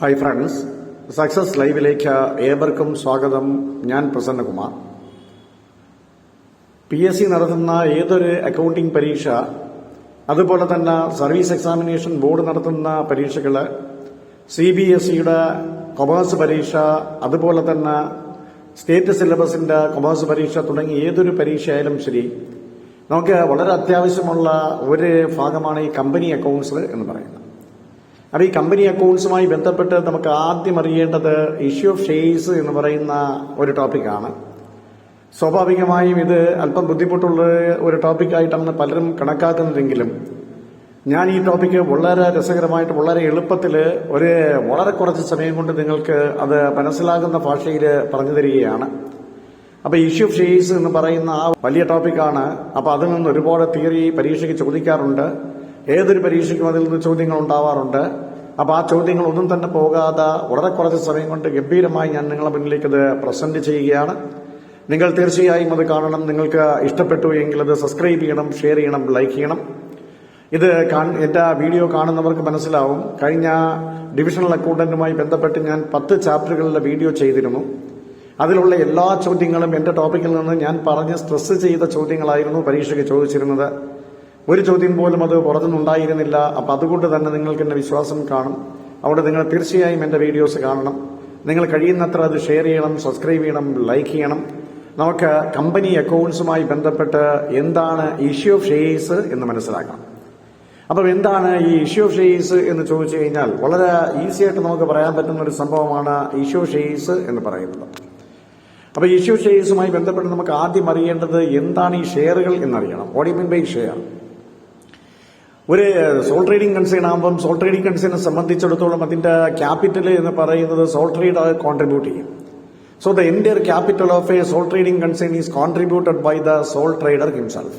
Hi friends, success ലൈവിലേക്ക് ഏവർക്കും സ്വാഗതം. ഞാൻ പ്രസന്നകുമാർ. PSC നടത്തുന്ന ഏതൊരു അക്കൗണ്ടിംഗ് പരീക്ഷ, അതുപോലെ തന്നെ സർവീസ് എക്സാമിനേഷൻ ബോർഡ് നടത്തുന്ന പരീക്ഷകൾ, CBSEയുടെ കൊമേഴ്സ് പരീക്ഷ, അതുപോലെ തന്നെ സ്റ്റേറ്റ് സിലബസിന്റെ കൊമേഴ്സ് പരീക്ഷ തുടങ്ങി ഏതൊരു പരീക്ഷയായാലും ശരി, നമുക്ക് വളരെ അത്യാവശ്യമുള്ള ഒരു ഭാഗമാണ് ഈ കമ്പനി അക്കൗണ്ട്സ് എന്ന് പറയുന്നത്. അപ്പോൾ ഈ കമ്പനി അക്കൗണ്ട്സുമായി ബന്ധപ്പെട്ട് നമുക്ക് ആദ്യം അറിയേണ്ടത് ഇഷ്യൂ ഓഫ് ഷെയർസ് എന്ന് പറയുന്ന ഒരു ടോപ്പിക്കാണ്. സ്വാഭാവികമായും ഇത് അല്പം ബുദ്ധിമുട്ടുള്ള ഒരു ടോപ്പിക്കായിട്ടാണ് പലരും കണക്കാക്കുന്നതെങ്കിലും ഞാൻ ഈ ടോപ്പിക്ക് വളരെ രസകരമായിട്ട് വളരെ എളുപ്പത്തിൽ വളരെ കുറച്ച് സമയം കൊണ്ട് നിങ്ങൾക്ക് അത് മനസ്സിലാകുന്ന ഭാഷയിൽ പറഞ്ഞു തരികയാണ്. അപ്പോൾ ഇഷ്യൂ ഓഫ് ഷെയർസ് എന്ന് പറയുന്ന ആ വലിയ ടോപ്പിക്കാണ്. അപ്പോൾ അതിൽ നിന്ന് ഒരുപാട് തിയറി പരീക്ഷയ്ക്ക് ചോദിക്കാറുണ്ട്. ഏതൊരു പരീക്ഷയ്ക്കും അതിൽ നിന്ന് ചോദ്യങ്ങൾ ഉണ്ടാവാറുണ്ട്. അപ്പോൾ ആ ചോദ്യങ്ങളൊന്നും തന്നെ പോകാതെ വളരെ കുറച്ച് സമയം കൊണ്ട് ഗംഭീരമായി ഞാൻ നിങ്ങളുടെ മുന്നിലേക്ക് അത് പ്രസന്റ് ചെയ്യുകയാണ്. നിങ്ങൾ തീർച്ചയായും അത് കാണണം. നിങ്ങൾക്ക് ഇഷ്ടപ്പെട്ടു എങ്കിൽ അത് സബ്സ്ക്രൈബ് ചെയ്യണം, ഷെയർ ചെയ്യണം, ലൈക്ക് ചെയ്യണം. ഇത് എന്റെ വീഡിയോ കാണുന്നവർക്ക് മനസ്സിലാവും, കഴിഞ്ഞ ഡിവിഷണൽ അക്കൗണ്ടന്റുമായി ബന്ധപ്പെട്ട് ഞാൻ 10 ചാപ്റ്ററുകളിലെ വീഡിയോ ചെയ്തിരുന്നു. അതിലുള്ള എല്ലാ ചോദ്യങ്ങളും എന്റെ ടോപ്പിക്കിൽ നിന്ന് ഞാൻ പറഞ്ഞ് സ്ട്രെസ് ചെയ്ത ചോദ്യങ്ങളായിരുന്നു പരീക്ഷയ്ക്ക് ചോദിച്ചിരുന്നത്. ഒരു ചോദ്യം പോലും അത് പുറത്തുനിന്നുണ്ടായിരുന്നില്ല. അപ്പം അതുകൊണ്ട് തന്നെ നിങ്ങൾക്ക് എന്നെ വിശ്വാസം കാണും. അവിടെ നിങ്ങൾ തീർച്ചയായും എന്റെ വീഡിയോസ് കാണണം. നിങ്ങൾ കഴിയുന്നത്ര അത് ഷെയർ ചെയ്യണം, സബ്സ്ക്രൈബ് ചെയ്യണം, ലൈക്ക് ചെയ്യണം. നമുക്ക് കമ്പനി അക്കൗണ്ട്സുമായി ബന്ധപ്പെട്ട് എന്താണ് ഇഷ്യൂ ഓഫ് ഷെയർസ് എന്ന് മനസ്സിലാക്കാം. അപ്പം എന്താണ് ഈ ഇഷ്യൂ ഓഫ് ഷെയർസ് എന്ന് ചോദിച്ചു കഴിഞ്ഞാൽ വളരെ ഈസി ആയിട്ട് നമുക്ക് പറയാൻ പറ്റുന്ന ഒരു സംഭവമാണ് ഇഷ്യൂ ഓഫ് ഷെയർസ് എന്ന് പറയുന്നത്. അപ്പോൾ ഇഷ്യൂ ഓഫ് ഷെയർസുമായി ബന്ധപ്പെട്ട് നമുക്ക് ആദ്യം അറിയേണ്ടത് എന്താണ് ഈ ഷെയറുകൾ എന്നറിയണം. What you mean by share? ഒരു സോൾ ട്രേഡിംഗ് കൺസേൺ ആകുമ്പം സോൾ ട്രേഡിംഗ് കൺസേണിനെ സംബന്ധിച്ചിടത്തോളം അതിന്റെ ക്യാപിറ്റൽ എന്ന് പറയുന്നത് സോൾ ട്രേഡ് കോൺട്രിബ്യൂട്ട് ചെയ്യും. So the entire capital of a sole trading concern is contributed by the sole trader himself.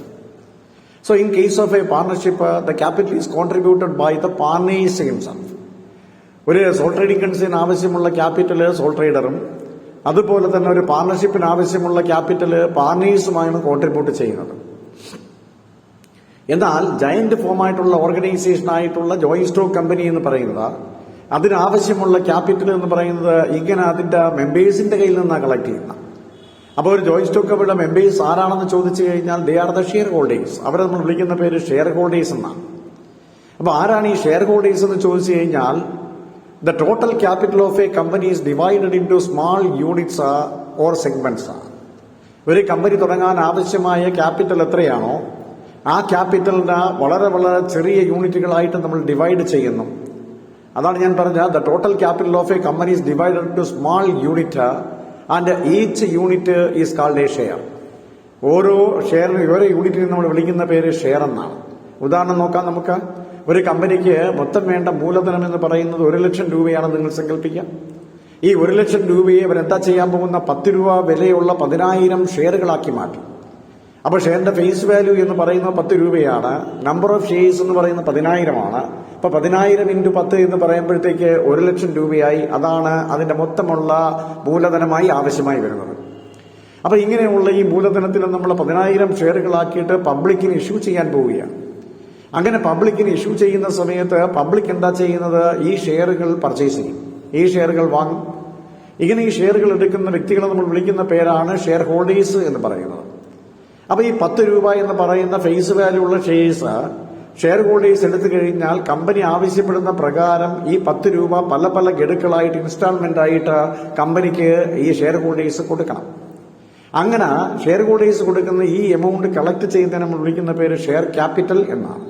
So in case of a partnership, the capital is contributed by the partners himself. ഒരു sole trading concern ആവശ്യമുള്ള capital soul ട്രേഡറും അതുപോലെ തന്നെ ഒരു പാർട്ണർഷിപ്പിന് ആവശ്യമുള്ള capital പാർട്നേഴ്സുമാണ് contribute ചെയ്യുന്നത്. എന്നാൽ giant ഫോമായിട്ടുള്ള organisation ആയിട്ടുള്ള joint stock company എന്ന് പറയുന്നത് അതിനാവശ്യമുള്ള ക്യാപിറ്റൽ എന്ന് പറയുന്നത് ഇങ്ങനെ അതിന്റെ മെമ്പേഴ്സിന്റെ കയ്യിൽ നിന്നാണ് കളക്ട് ചെയ്യുന്നത്. അപ്പോൾ ഒരു ജോയിന്റ് സ്റ്റോക്ക് കമ്പനിയുടെ മെമ്പേഴ്സ് ആരാണെന്ന് ചോദിച്ചു കഴിഞ്ഞാൽ ദേ ആർ ദ ഷെയർ ഹോൾഡേഴ്സ്. അവരെ നമ്മൾ വിളിക്കുന്ന പേര് ഷെയർ ഹോൾഡേഴ്സ് എന്നാണ്. അപ്പോൾ ആരാണ് ഈ ഷെയർ ഹോൾഡേഴ്സ് എന്ന് ചോദിച്ചു കഴിഞ്ഞാൽ the total capital of a company is divided into small units or segments. ഒരു കമ്പനി തുടങ്ങാൻ ആവശ്യമായ ക്യാപിറ്റൽ എത്രയാണോ ആ ക്യാപിറ്റലിന് വളരെ വളരെ ചെറിയ യൂണിറ്റുകളായിട്ട് നമ്മൾ ഡിവൈഡ് ചെയ്യുന്നു. അതാണ് ഞാൻ പറഞ്ഞ the total capital of a company is divided to small unit and each unit is called a share. ഓരോ യൂണിറ്റിനും നമ്മൾ വിളിക്കുന്ന പേര് ഷെയർ എന്നാണ്. ഉദാഹരണം നോക്കാം നമുക്ക്. ഒരു കമ്പനിക്ക് മൊത്തം വേണ്ട മൂലധനം എന്ന് പറയുന്നത് 1 ലക്ഷം രൂപയാണെന്ന് നിങ്ങൾ സങ്കല്പിക്കാം. ഈ 1 ലക്ഷം രൂപയെ അവരെന്താ ചെയ്യാൻ പോകുന്ന 10 രൂപ വിലയുള്ള 10,000 ഷെയറുകളാക്കി മാറ്റും. അപ്പോൾ ഷെയറിന്റെ ഫേസ് വാല്യൂ എന്ന് പറയുന്നത് 10 രൂപയാണ്. നമ്പർ ഓഫ് ഷെയർസ് എന്ന് പറയുന്നത് 10,000 അപ്പൊ 10,000 × 10 എന്ന് പറയുമ്പോഴത്തേക്ക് 1 ലക്ഷം രൂപയായി. അതാണ് അതിന്റെ മൊത്തമുള്ള മൂലധനമായി ആവശ്യമായി വരുന്നത്. അപ്പൊ ഇങ്ങനെയുള്ള ഈ മൂലധനത്തിൽ നമ്മൾ 10,000 ഷെയറുകളാക്കിയിട്ട് പബ്ലിക്കിന് ഇഷ്യൂ ചെയ്യാൻ പോവുകയാണ്. അങ്ങനെ പബ്ലിക്കിന് ഇഷ്യൂ ചെയ്യുന്ന സമയത്ത് പബ്ലിക് എന്താ ചെയ്യുന്നത്? ഈ ഷെയറുകൾ പർച്ചേസ് ചെയ്യും, ഈ ഷെയറുകൾ വാങ്ങും. ഇങ്ങനെ ഈ ഷെയറുകൾ എടുക്കുന്ന വ്യക്തികളെ നമ്മൾ വിളിക്കുന്ന പേരാണ് ഷെയർ ഹോൾഡേഴ്സ് എന്ന് പറയുന്നത്. അപ്പൊ ഈ 10 രൂപ എന്ന് പറയുന്ന ഫേസ് വാല്യൂ ഉള്ള ഷെയർസ് ഷെയർ ഹോൾഡേഴ്സ് എടുത്തു കഴിഞ്ഞാൽ കമ്പനി ആവശ്യപ്പെടുന്ന പ്രകാരം ഈ 10 രൂപ പല പല ഗഡുക്കളായിട്ട് ഇൻസ്റ്റാൾമെന്റ് ആയിട്ട് കമ്പനിക്ക് ഈ ഷെയർ ഹോൾഡേഴ്സ് കൊടുക്കണം. അങ്ങനെ ഷെയർ ഹോൾഡേഴ്സ് കൊടുക്കുന്ന ഈ എമൗണ്ട് കളക്ട് ചെയ്യുന്നതിന് നമ്മൾ വിളിക്കുന്ന പേര് ഷെയർ ക്യാപിറ്റൽ എന്നാണ്.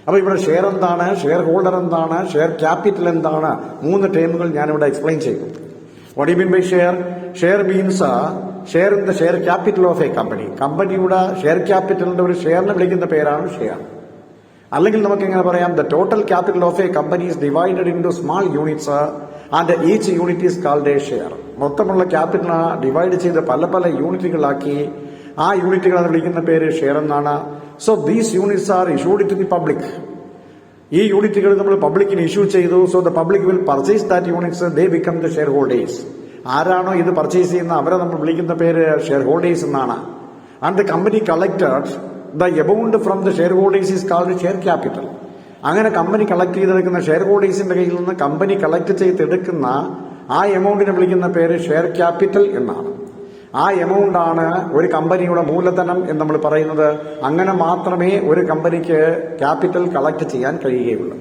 അപ്പൊ ഇവിടെ ഷെയർ എന്താണ്, ഷെയർ ഹോൾഡർ എന്താണ്, ഷെയർ ക്യാപിറ്റൽ എന്താണ്, 3 ടേമുകൾ ഞാനിവിടെ എക്സ്പ്ലെയിൻ ചെയ്തു. What you mean by share? Share means share in the share capital of a company. കമ്പനിയുടെ ഷെയർ ക്യാപിറ്റലിന്റെ ഒരു ഷെയറിനെ വിളിക്കുന്ന പേരാണ് ഷെയർ. അല്ലെങ്കിൽ നമുക്ക് എങ്ങനെ പറയാം? The total capital of a company is divided into small units and each unit is called a share. മൊത്തമുള്ള ക്യാപിറ്റലിനെ ഡിവൈഡ് ചെയ്ത് പല പല യൂണിറ്റുകളാക്കി ആ യൂണിറ്റുകളെ വിളിക്കുന്ന പേര് ഷെയർ എന്നാണ്. So these units are issued to the public. ഈ യൂണിറ്റുകൾ നമ്മൾ പബ്ലിക്കിന് ഇഷ്യൂ ചെയ്തു. So the public will purchase that units, they become the share holders. ആരാണോ ഇത് പർച്ചേസ് ചെയ്യുന്ന അവരെ നമ്മൾ വിളിക്കുന്ന പേര് ഷെയർ ഹോൾഡേഴ്സ് എന്നാണ്. And the company collected the amount from the shareholders is called share capital. അങ്ങനെ കമ്പനി കളക്ട് ചെയ്തെടുക്കുന്ന ഷെയർ ഹോൾഡേഴ്സിന്റെ കയ്യിൽ നിന്ന് കമ്പനി കളക്ട് ചെയ്തെടുക്കുന്ന ആ എമൗണ്ടിനെ വിളിക്കുന്ന പേര് ഷെയർ ക്യാപിറ്റൽ എന്നാണ്. ആ എമൗണ്ട് ആണ് ഒരു കമ്പനിയുടെ മൂലധനം എന്ന് നമ്മൾ പറയുന്നത്. അങ്ങനെ മാത്രമേ ഒരു കമ്പനിക്ക് ക്യാപിറ്റൽ കളക്ട് ചെയ്യാൻ കഴിയുകയുള്ളൂ.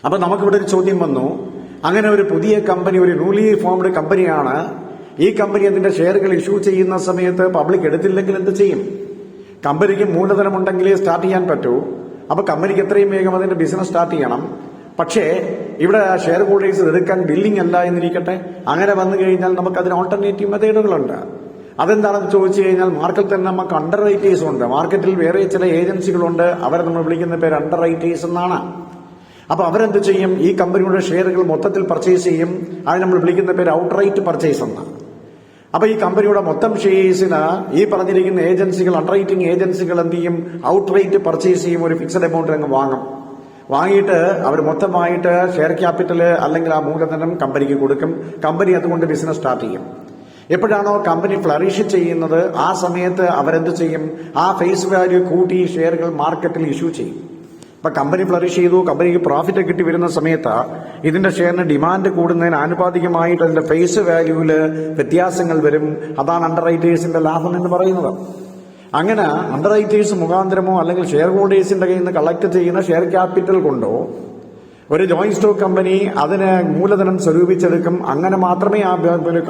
അപ്പൊ നമുക്കിവിടെ ഒരു ചോദ്യം വന്നു, അങ്ങനെ ഒരു പുതിയ കമ്പനി, ഒരു ന്യൂലി ഫോംഡ് കമ്പനിയാണ്, ഈ കമ്പനി അതിന്റെ ഷെയറുകൾ ഇഷ്യൂ ചെയ്യുന്ന സമയത്ത് പബ്ലിക് എടുത്തില്ലെങ്കിൽ എന്ത് ചെയ്യും? കമ്പനിക്ക് മൂലധനം ഉണ്ടെങ്കിലേ സ്റ്റാർട്ട് ചെയ്യാൻ പറ്റൂ. അപ്പൊ കമ്പനിക്ക് എത്രയും വേഗം അതിന്റെ ബിസിനസ് സ്റ്റാർട്ട് ചെയ്യണം. പക്ഷേ ഇവിടെ ഷെയർ ഹോൾഡേഴ്സ് എടുക്കാൻ ബില്ലിംഗ് അല്ല എന്നിരിക്കട്ടെ. അങ്ങനെ വന്നു കഴിഞ്ഞാൽ നമുക്ക് അതിന് ഓൾട്ടർനേറ്റീവ് മെത്തേഡുകളുണ്ട്. അതെന്താണെന്ന് ചോദിച്ചു കഴിഞ്ഞാൽ മാർക്കറ്റിൽ തന്നെ നമുക്ക് അണ്ടർ റൈറ്റേഴ്സ് ഉണ്ട്. മാർക്കറ്റിൽ വേറെ ചില ഏജൻസികളുണ്ട്, അവരെ നമ്മൾ വിളിക്കുന്ന പേര് അണ്ടർ റൈറ്റേഴ്സ് എന്നാണ്. അപ്പൊ അവരെന്ത് ചെയ്യും? ഈ കമ്പനിയുടെ ഷെയറുകൾ മൊത്തത്തിൽ പർച്ചേസ് ചെയ്യും. അത് നമ്മൾ വിളിക്കുന്ന പേര് ഔട്ട് റൈറ്റ് പർച്ചേസ് എന്നാണ്. അപ്പൊ ഈ കമ്പനിയുടെ മൊത്തം ഷെയർസിന് ഈ പറഞ്ഞിരിക്കുന്ന ഏജൻസികൾ, അണ്ടർ റൈറ്റിംഗ് ഏജൻസികൾ എന്ത് ചെയ്യും? ഔട്ട് റൈറ്റ് പർച്ചേസ് ചെയ്യും. ഒരു ഫിക്സഡ് എമൗണ്ട് അങ്ങ് വാങ്ങും. വാങ്ങിയിട്ട് അവർ മൊത്തമായിട്ട് ഷെയർ ക്യാപിറ്റൽ അല്ലെങ്കിൽ ആ മൂലധനം കമ്പനിക്ക് കൊടുക്കും. കമ്പനി അതുകൊണ്ട് ബിസിനസ് സ്റ്റാർട്ട് ചെയ്യും. എപ്പോഴാണോ കമ്പനി ഫ്ലറിഷ് ചെയ്യുന്നത് ആ സമയത്ത് അവരെന്ത് ചെയ്യും? ആ ഫേസ് വാല്യൂ കൂട്ടി ഷെയറുകൾ മാർക്കറ്റിൽ ഇഷ്യൂ ചെയ്യും. ഇപ്പൊ കമ്പനി ഫ്ലറിഷ് ചെയ്തു, കമ്പനിക്ക് പ്രോഫിറ്റ് കിട്ടി വരുന്ന സമയത്ത് ഇതിന്റെ ഷെയറിന് ഡിമാൻഡ് കൂടുന്നതിന് ആനുപാതികമായിട്ട് അതിന്റെ ഫേസ് വാല്യൂവില് വ്യത്യാസങ്ങൾ വരും. അതാണ് അണ്ടർ റൈറ്റേഴ്സിന്റെ ലാഭം എന്ന് പറയുന്നത്. അങ്ങനെ അണ്ടർ റൈറ്റേഴ്സ് മുഖാന്തരമോ അല്ലെങ്കിൽ ഷെയർ ഹോൾഡേഴ്സിന്റെ കയ്യിൽ നിന്ന് കളക്ട് ചെയ്യുന്ന ഷെയർ ക്യാപിറ്റൽ കൊണ്ടോ ഒരു ജോയിന്റ് സ്റ്റോക്ക് കമ്പനി അതിന് മൂലധനം സ്വരൂപിച്ചെടുക്കും. അങ്ങനെ മാത്രമേ ആ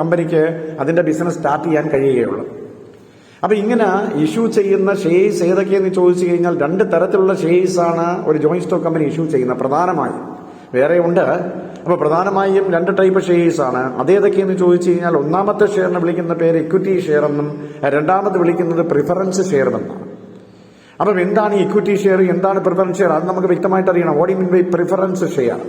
കമ്പനിക്ക് അതിന്റെ ബിസിനസ് സ്റ്റാർട്ട് ചെയ്യാൻ കഴിയുകയുള്ളൂ. അപ്പൊ ഇങ്ങനെ ഇഷ്യൂ ചെയ്യുന്ന ഷെയർസ് ഏതൊക്കെയെന്ന് ചോദിച്ചു കഴിഞ്ഞാൽ 2 തരത്തിലുള്ള ഷെയർസ് ആണ് ഒരു ജോയിന്റ് സ്റ്റോക്ക് കമ്പനി ഇഷ്യൂ ചെയ്യുന്നത്. പ്രധാനമായും വേറെ ഉണ്ട്. അപ്പൊ പ്രധാനമായും 2 ടൈപ്പ് ഷെയർസ് ആണ്. അതേതൊക്കെയെന്ന് ചോദിച്ചു കഴിഞ്ഞാൽ ഒന്നാമത്തെ ഷെയറിനെ വിളിക്കുന്ന പേര് ഇക്വിറ്റി ഷെയർ എന്നും രണ്ടാമത് വിളിക്കുന്നത് പ്രിഫറൻസ് ഷെയർ എന്നാണ്. അപ്പം എന്താണ് ഇക്വിറ്റി ഷെയർ, എന്താണ് പ്രിഫറൻസ് ഷെയർ, അത് നമുക്ക് വ്യക്തമായിട്ട് അറിയണം. What you mean by preference share?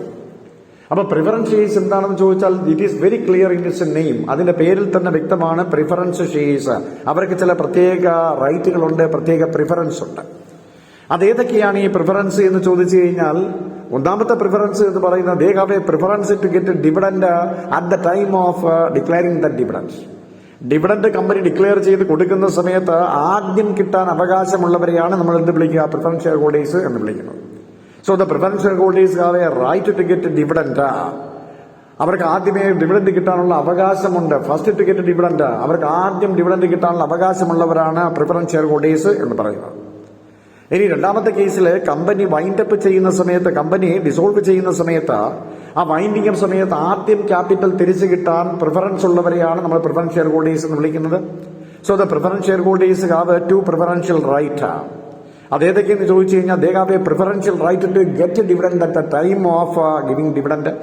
അപ്പൊ പ്രിഫറൻസ് ഷെയർസ് എന്താണെന്ന് ചോദിച്ചാൽ it is very clear in its name. അതിന്റെ പേരിൽ തന്നെ വ്യക്തമാണ് പ്രിഫറൻസ് ഷെയർസ്. അവർക്ക് ചില പ്രത്യേക റൈറ്റുകളുണ്ട്, പ്രത്യേക പ്രിഫറൻസ് ഉണ്ട്. അതേതൊക്കെയാണ് ഈ പ്രിഫറൻസ് എന്ന് ചോദിച്ചു കഴിഞ്ഞാൽ ഒന്നാമത്തെ പ്രിഫറൻസ് എന്ന് പറയുന്നത് they have a preference to get dividend at the time of declaring the dividend. Dividend company declare ചെയ്ത് കൊടുക്കുന്ന സമയത്ത് ആദ്യം കിട്ടാൻ അവകാശമുള്ളവരെയാണ് നമ്മൾ എന്ത് വിളിക്കുക? പ്രിഫറൻസ് ഷെയർ ഹോൾഡേഴ്സ് എന്ന് വിളിക്കുന്നത്. So the preference share holders have a right to get dividend. അവർക്ക് ആദ്യമേ ഡിവിഡൻഡ് കിട്ടാനുള്ള അവകാശമുണ്ട്. ഫസ്റ്റ് ടു ഗെറ്റ് ഡിവിഡൻഡ്, അവർക്ക് ആദ്യം ഡിവിഡൻഡ് കിട്ടാനുള്ള അവകാശമുള്ളവരാണ് പ്രിഫറൻസ് ഷെയർ ഹോൾഡേഴ്സ് എന്ന് പറയുന്നത്. ഇനി രണ്ടാമത്തെ കേസിൽ കമ്പനി വൈൻഡപ്പ് ചെയ്യുന്ന സമയത്ത്, കമ്പനി ഡിസോൾവ് ചെയ്യുന്ന സമയത്ത്, ആ വൈൻഡിംഗ് അപ്പ് സമയത്ത് ആദ്യം ക്യാപിറ്റൽ തിരിച്ചു കിട്ടാൻ പ്രിഫറൻസ് ഉള്ളവരെയാണ് നമ്മൾ പ്രിഫറൻസ് ഷെയർ ഹോൾഡേഴ്സ് എന്ന് വിളിക്കുന്നത്. So the preference share holders have 2 preferential right. അതേതൊക്കെയെന്ന് ചോദിച്ചു കഴിഞ്ഞാൽ they have a preferential right to get dividend at the time of giving dividend.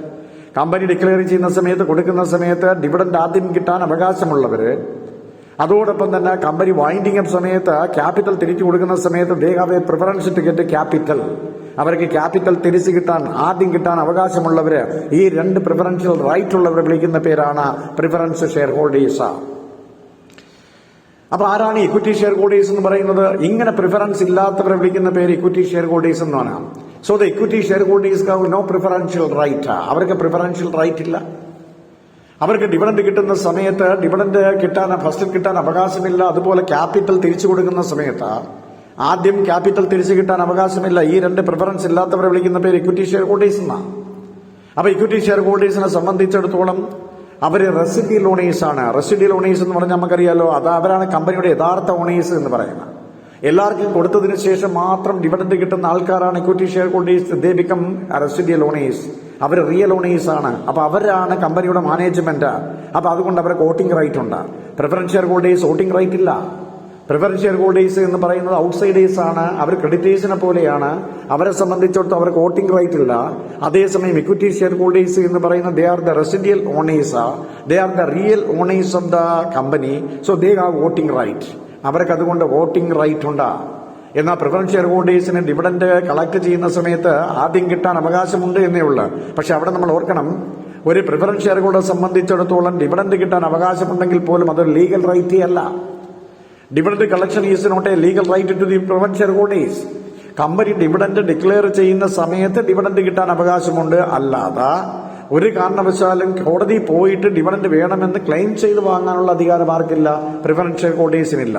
Company declare ചെയ്യുന്ന സമയത്ത്, കൊടുക്കുന്ന സമയത്ത് ഡിവിഡൻഡ് ആദ്യം കിട്ടാൻ അവകാശമുള്ളവര്. അതോടൊപ്പം തന്നെ കമ്പനി വൈൻഡിംഗ് അപ്പ് സമയത്ത് ക്യാപിറ്റൽ തിരിച്ചു കൊടുക്കുന്ന സമയത്ത് they have a preference to get capital. അവർക്ക് ക്യാപിറ്റൽ തിരിച്ചു കിട്ടാൻ ആദ്യം കിട്ടാൻ അവകാശമുള്ളവര്. ഈ 2 പ്രിഫറൻഷ്യൽ റൈറ്റ് ഉള്ളവരെ വിളിക്കുന്ന പേരാണ് പ്രിഫറൻസ് ഷെയർ ഹോൾഡേഴ്സ്. അപ്പൊ ആരാണ് ഇക്വിറ്റി ഷെയർ ഹോൾഡേഴ്സ് എന്ന് പറയുന്നത്? ഇങ്ങനെ പ്രിഫറൻസ് ഇല്ലാത്തവരെ വിളിക്കുന്ന പേര് ഇക്വിറ്റി ഷെയർ ഹോൾഡേഴ്സ് എന്നാണ്. So the equity share holders have no preferential right. അവർക്ക് പ്രിഫറൻഷ്യൽ റൈറ്റ് ഇല്ല. അവർക്ക് ഡിവിഡൻഡ് കിട്ടുന്ന സമയത്ത് ഡിവിഡൻഡ് കിട്ടാൻ ഫസ്റ്റിൽ കിട്ടാൻ അവകാശമില്ല. അതുപോലെ ക്യാപിറ്റൽ തിരിച്ചു കൊടുക്കുന്ന സമയത്ത് ആദ്യം ക്യാപിറ്റൽ തിരിച്ചു കിട്ടാൻ അവകാശമില്ല. ഈ 2 പ്രിഫറൻസ് ഇല്ലാത്തവരെ വിളിക്കുന്ന പേര് ഇക്വിറ്റി ഷെയർ ഹോൾഡേഴ്സ് എന്നാണ്. അപ്പൊ ഇക്വിറ്റി ഷെയർ ഹോൾഡേഴ്സിനെ സംബന്ധിച്ചിടത്തോളം അവര് റെസിഡ്യൂൽ ഓണേഴ്സ് ആണ്. റെസിഡ്യൂൽ ഓണേഴ്സ് എന്ന് പറഞ്ഞാൽ നമുക്കറിയാലോ, അത് അവരാണ് കമ്പനിയുടെ യഥാർത്ഥ ഓണേഴ്സ് എന്ന് പറയുന്നത്. എല്ലാവർക്കും കൊടുത്തതിന് ശേഷം മാത്രം ഡിവിഡൻഡ് കിട്ടുന്ന ആൾക്കാരാണ് equity share holders. They become residual owners. അവർ റിയൽ ഓണേഴ്സ് ആണ്. അപ്പൊ അവരാണ് കമ്പനിയുടെ മാനേജ്മെന്റ്. അപ്പൊ അതുകൊണ്ട് അവർക്ക് വോട്ടിംഗ് റൈറ്റ് ഉണ്ട്. Preference share holders voting right ഇല്ല. പ്രിഫറൻസ് ഷെയർ ഹോൾഡേഴ്സ് എന്ന് പറയുന്നത് ഔട്ട്സൈഡേഴ്സ് ആണ്. അവർ ക്രെഡിറ്റേഴ്സിനെ പോലെയാണ്. അവരെ സംബന്ധിച്ചിടത്തോളം അവർക്ക് വോട്ടിംഗ് റൈറ്റ് ഇല്ല. അതേസമയം ഇക്വിറ്റി ഷെയർ ഹോൾഡേഴ്സ് എന്ന് പറയുന്നത് they are the residual owners. They are the real owners of the company. So they have voting right. അവർക്ക് അതുകൊണ്ട് വോട്ടിംഗ് റൈറ്റ് ഉണ്ട്. എന്നാൽ പ്രിഫറൻസ് ഷെയർ ഹോൾഡേഴ്സിന് ഡിവിഡൻഡ് കളക്ട് ചെയ്യുന്ന സമയത്ത് ആദ്യം കിട്ടാൻ അവകാശമുണ്ട് എന്നേ ഉള്ളൂ. പക്ഷെ അവിടെ നമ്മൾ ഓർക്കണം, ഒരു പ്രിഫറൻസ് ഷെയർ ഹോൾഡറെ സംബന്ധിച്ചിടത്തോളം ഡിവിഡൻഡ് കിട്ടാൻ അവകാശമുണ്ടെങ്കിൽ പോലും അതൊരു ലീഗൽ റൈറ്റ് അല്ല. Dividend collection is not a legal right to the preference share holders. Company dividend declare ചെയ്യുന്ന സമയത്ത് ഡിവിഡൻഡ് കിട്ടാൻ അവകാശമുണ്ട്. അല്ലാതെ ഒരു കാരണവശാലും കോടതി പോയിട്ട് ഡിവിഡൻഡ് വേണമെന്ന് ക്ലെയിം ചെയ്ത് വാങ്ങാനുള്ള അധികാരം ആർക്കില്ല? Preference share ഹോൾഡേഴ്സിനില്ല.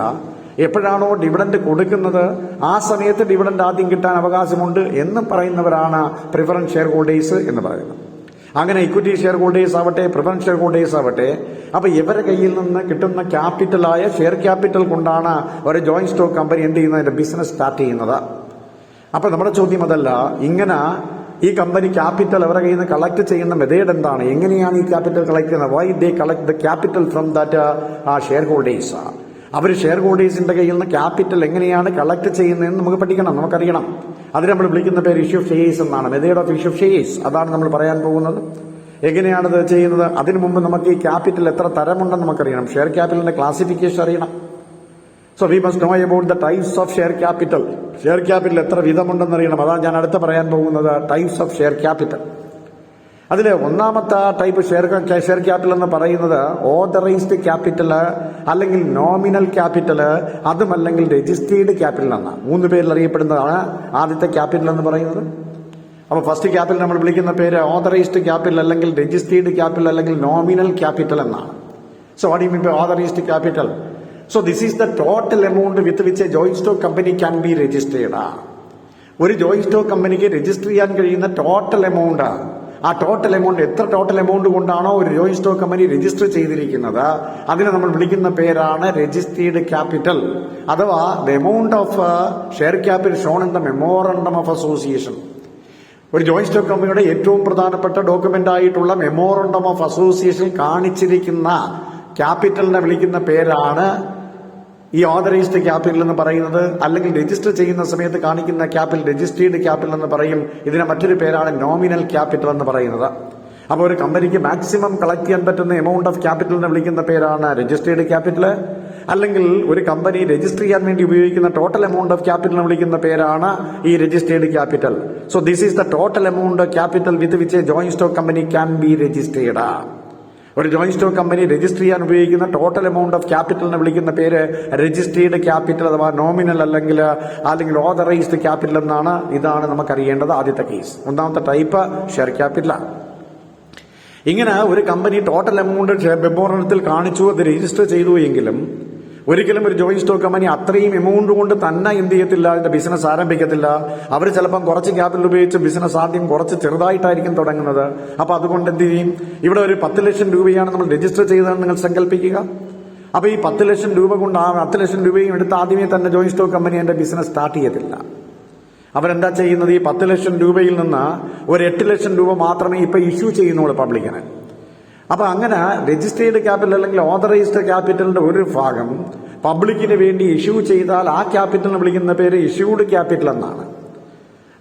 എപ്പോഴാണോ ഡിവിഡന്റ് കൊടുക്കുന്നത് ആ സമയത്ത് ഡിവിഡന്റ് ആദ്യം കിട്ടാൻ അവകാശമുണ്ട് എന്ന് പറയുന്നവരാണ് പ്രിഫറൻസ് ഷെയർ ഹോൾഡേഴ്സ് എന്ന് പറയുന്നത്. അങ്ങനെ ഇക്വിറ്റി ഷെയർ ഹോൾഡേഴ്സ് ആവട്ടെ, പ്രിഫറൻസ് ഷെയർ ഹോൾഡേഴ്സ് ആവട്ടെ, അപ്പൊ ഇവരുടെ കയ്യിൽ നിന്ന് കിട്ടുന്ന ക്യാപിറ്റലായ ഷെയർ ക്യാപിറ്റൽ കൊണ്ടാണ് ഒരു ജോയിന്റ് സ്റ്റോക്ക് കമ്പനി എന്ത് ചെയ്യുന്നതിന്റെ ബിസിനസ് സ്റ്റാർട്ട് ചെയ്യുന്നത്. അപ്പൊ നമ്മുടെ ചോദ്യം അതല്ല, ഇങ്ങനെ ഈ കമ്പനി ക്യാപിറ്റൽ അവരുടെ കയ്യിൽ നിന്ന് കളക്ട് ചെയ്യുന്ന മെത്തേഡ് എന്താണ്, എങ്ങനെയാണ് ഈ ക്യാപിറ്റൽ കളക്ട് ചെയ്യുന്നത്? Why they collect the capital from that share holders? അവർ ഷെയർ ഹോൾഡേഴ്സിന്റെ കയ്യിൽ നിന്ന് ക്യാപിറ്റൽ എങ്ങനെയാണ് കളക്ട് ചെയ്യുന്നതെന്ന് നമുക്ക് പഠിക്കണം, നമുക്കറിയണം. അതിന് നമ്മൾ വിളിക്കുന്ന പേര് ഇഷ്യൂ ഓഫ് ഷെയർസ് എന്നാണ്. Method of issue of shares, അതാണ് നമ്മൾ പറയാൻ പോകുന്നത്. എങ്ങനെയാണിത് ചെയ്യുന്നത്? അതിനു മുമ്പ് നമുക്ക് ഈ ക്യാപിറ്റൽ എത്ര തരമുണ്ടെന്ന് നമുക്കറിയണം. ഷെയർ ക്യാപിറ്റലിന്റെ ക്ലാസിഫിക്കേഷൻ അറിയണം. So we must know about the types of share capital. Share capital എത്ര വിധമുണ്ടെന്ന് അറിയണം. അതാണ് ഞാൻ അടുത്ത് പറയാൻ പോകുന്നത്, ടൈപ്സ് ഓഫ് ഷെയർ ക്യാപിറ്റൽ. അതിൽ ഒന്നാമത്തെ ടൈപ്പ് ഷെയർ ക്യാപിറ്റൽ എന്ന് പറയുന്നത് ഓതറൈസ്ഡ് ക്യാപിറ്റൽ, അല്ലെങ്കിൽ നോമിനൽ ക്യാപിറ്റൽ, അതുമല്ലെങ്കിൽ രജിസ്റ്റേർഡ് ക്യാപിറ്റൽ എന്നാണ്. 3 പേരിൽ അറിയപ്പെടുന്നതാണ് ആദ്യത്തെ ക്യാപിറ്റൽ എന്ന് പറയുന്നത്. അപ്പോൾ ഫസ്റ്റ് ക്യാപിറ്റൽ നമ്മൾ വിളിക്കുന്ന പേര് ഓതറൈസ്ഡ് ക്യാപിറ്റൽ, അല്ലെങ്കിൽ രജിസ്റ്റേർഡ് ക്യാപിറ്റൽ, അല്ലെങ്കിൽ നോമിനൽ ക്യാപിറ്റൽ എന്നാണ്. So what you mean by authorised capital? So this is the total amount with which a joint stock company can be registered. ഒരു ജോയിന്റ് സ്റ്റോക്ക് കമ്പനിക്ക് register ചെയ്യാൻ കഴിയുന്ന total amount, ആ total amount എത്ര total amount കൊണ്ടാണോ ഒരു joint stock company register ചെയ്തിരിക്കുന്നത് അതിനെ നമ്മൾ വിളിക്കുന്ന പേരാണ് രജിസ്റ്റേർഡ് ക്യാപിറ്റൽ, അഥവാ the amount of share capital shown in the memorandum of association. ഒരു ജോയിന്റ് സ്റ്റോക്ക് കമ്പനിയുടെ ഏറ്റവും പ്രധാനപ്പെട്ട ഡോക്യുമെന്റ് ആയിട്ടുള്ള മെമ്മോറണ്ടം ഓഫ് അസോസിയേഷൻ കാണിച്ചിരിക്കുന്ന ക്യാപിറ്റലിനെ വിളിക്കുന്ന പേരാണ് ഈ ഓതറൈസ്ഡ് ക്യാപിറ്റൽ എന്ന് പറയുന്നത്. അല്ലെങ്കിൽ രജിസ്റ്റർ ചെയ്യുന്ന സമയത്ത് കാണിക്കുന്ന ക്യാപിറ്റൽ രജിസ്റ്റേർഡ് ക്യാപിറ്റൽ എന്ന് പറയും. ഇതിന് മറ്റൊരു പേരാണ് നോമിനൽ ക്യാപിറ്റൽ എന്ന് പറയുന്നത്. അപ്പോൾ ഒരു കമ്പനിക്ക് മാക്സിമം കളക്ട് ചെയ്യാൻ പറ്റുന്ന എമൗണ്ട് ഓഫ് ക്യാപിറ്റലിനെ വിളിക്കുന്ന പേരാണ് രജിസ്റ്റേർഡ് ക്യാപിറ്റൽ. അല്ലെങ്കിൽ ഒരു കമ്പനി രജിസ്റ്റർ ചെയ്യാൻ വേണ്ടി ഉപയോഗിക്കുന്ന ടോട്ടൽ എമൗണ്ട് ഓഫ് ക്യാപിറ്റലിനെ വിളിക്കുന്ന പേരാണ് ഈ registered capital. So this is the total amount capital with which A joint stock company can be registered. ഒരു ജോയിന്റ് സ്റ്റോക്ക് കമ്പനി രജിസ്റ്റർ ചെയ്യാൻ ഉപയോഗിക്കുന്ന ടോട്ടൽ എമൗണ്ട് ഓഫ് ക്യാപിറ്റലിനെ വിളിക്കുന്ന പേര് രജിസ്റ്റേർഡ് ക്യാപിറ്റൽ, അഥവാ നോമിനൽ അല്ലെങ്കിൽ ഓതറൈസ്ഡ് ക്യാപിറ്റൽ എന്നാണ്. ഇതാണ് നമുക്കറിയേണ്ടത് ആദ്യത്തെ കേസ്. ഒന്നാമത്തെ ടൈപ്പ് ഷെയർ ക്യാപിറ്റലാണ്. ഇങ്ങനെ ഒരു കമ്പനി ടോട്ടൽ എമൗണ്ട് മെമ്മോറണ്ടത്തിൽ കാണിച്ചു, അത് രജിസ്റ്റർ ചെയ്തു എങ്കിലും ഒരിക്കലും ഒരു ജോയിന്റ് സ്റ്റോക്ക് കമ്പനി അത്രയും എമൗണ്ട് കൊണ്ട് തന്നെ എന്ത് ചെയ്യത്തില്ല, അതിന്റെ ബിസിനസ് ആരംഭിക്കത്തില്ല. അവർ ചിലപ്പം കുറച്ച് ക്യാപിറ്റൽ ഉപയോഗിച്ച് ബിസിനസ് ആദ്യം കുറച്ച് ചെറുതായിട്ടായിരിക്കും തുടങ്ങുന്നത്. അപ്പൊ അതുകൊണ്ട് എന്ത് ചെയ്യും, ഇവിടെ ഒരു 10 ലക്ഷം രൂപയാണ് നമ്മൾ രജിസ്റ്റർ ചെയ്തതെന്ന് നിങ്ങൾ സങ്കല്പിക്കുക. അപ്പൊ ഈ 10 ലക്ഷം രൂപ കൊണ്ട് ആ 10 ലക്ഷം രൂപയും എടുത്ത് ആദ്യമേ തന്നെ ജോയിന്റ് സ്റ്റോക്ക് കമ്പനി എന്റെ ബിസിനസ് സ്റ്റാർട്ട് ചെയ്യത്തില്ല. അവരെന്താ ചെയ്യുന്നത്, ഈ 10 ലക്ഷം രൂപയിൽ നിന്ന് ഒരു 8 ലക്ഷം രൂപ മാത്രമേ ഇപ്പൊ ഇഷ്യൂ ചെയ്യുന്നുള്ളൂ പബ്ലിക്കിന്. അപ്പൊ അങ്ങനെ രജിസ്റ്റേർഡ് ക്യാപിറ്റൽ അല്ലെങ്കിൽ ഓതറൈസ്ഡ് ക്യാപിറ്റലിന്റെ ഒരു ഭാഗം പബ്ലിക്കിന് വേണ്ടി ഇഷ്യൂ ചെയ്താൽ ആ ക്യാപിറ്റലിനെ വിളിക്കുന്ന പേര് ഇഷ്യൂഡ് ക്യാപിറ്റൽ എന്നാണ്.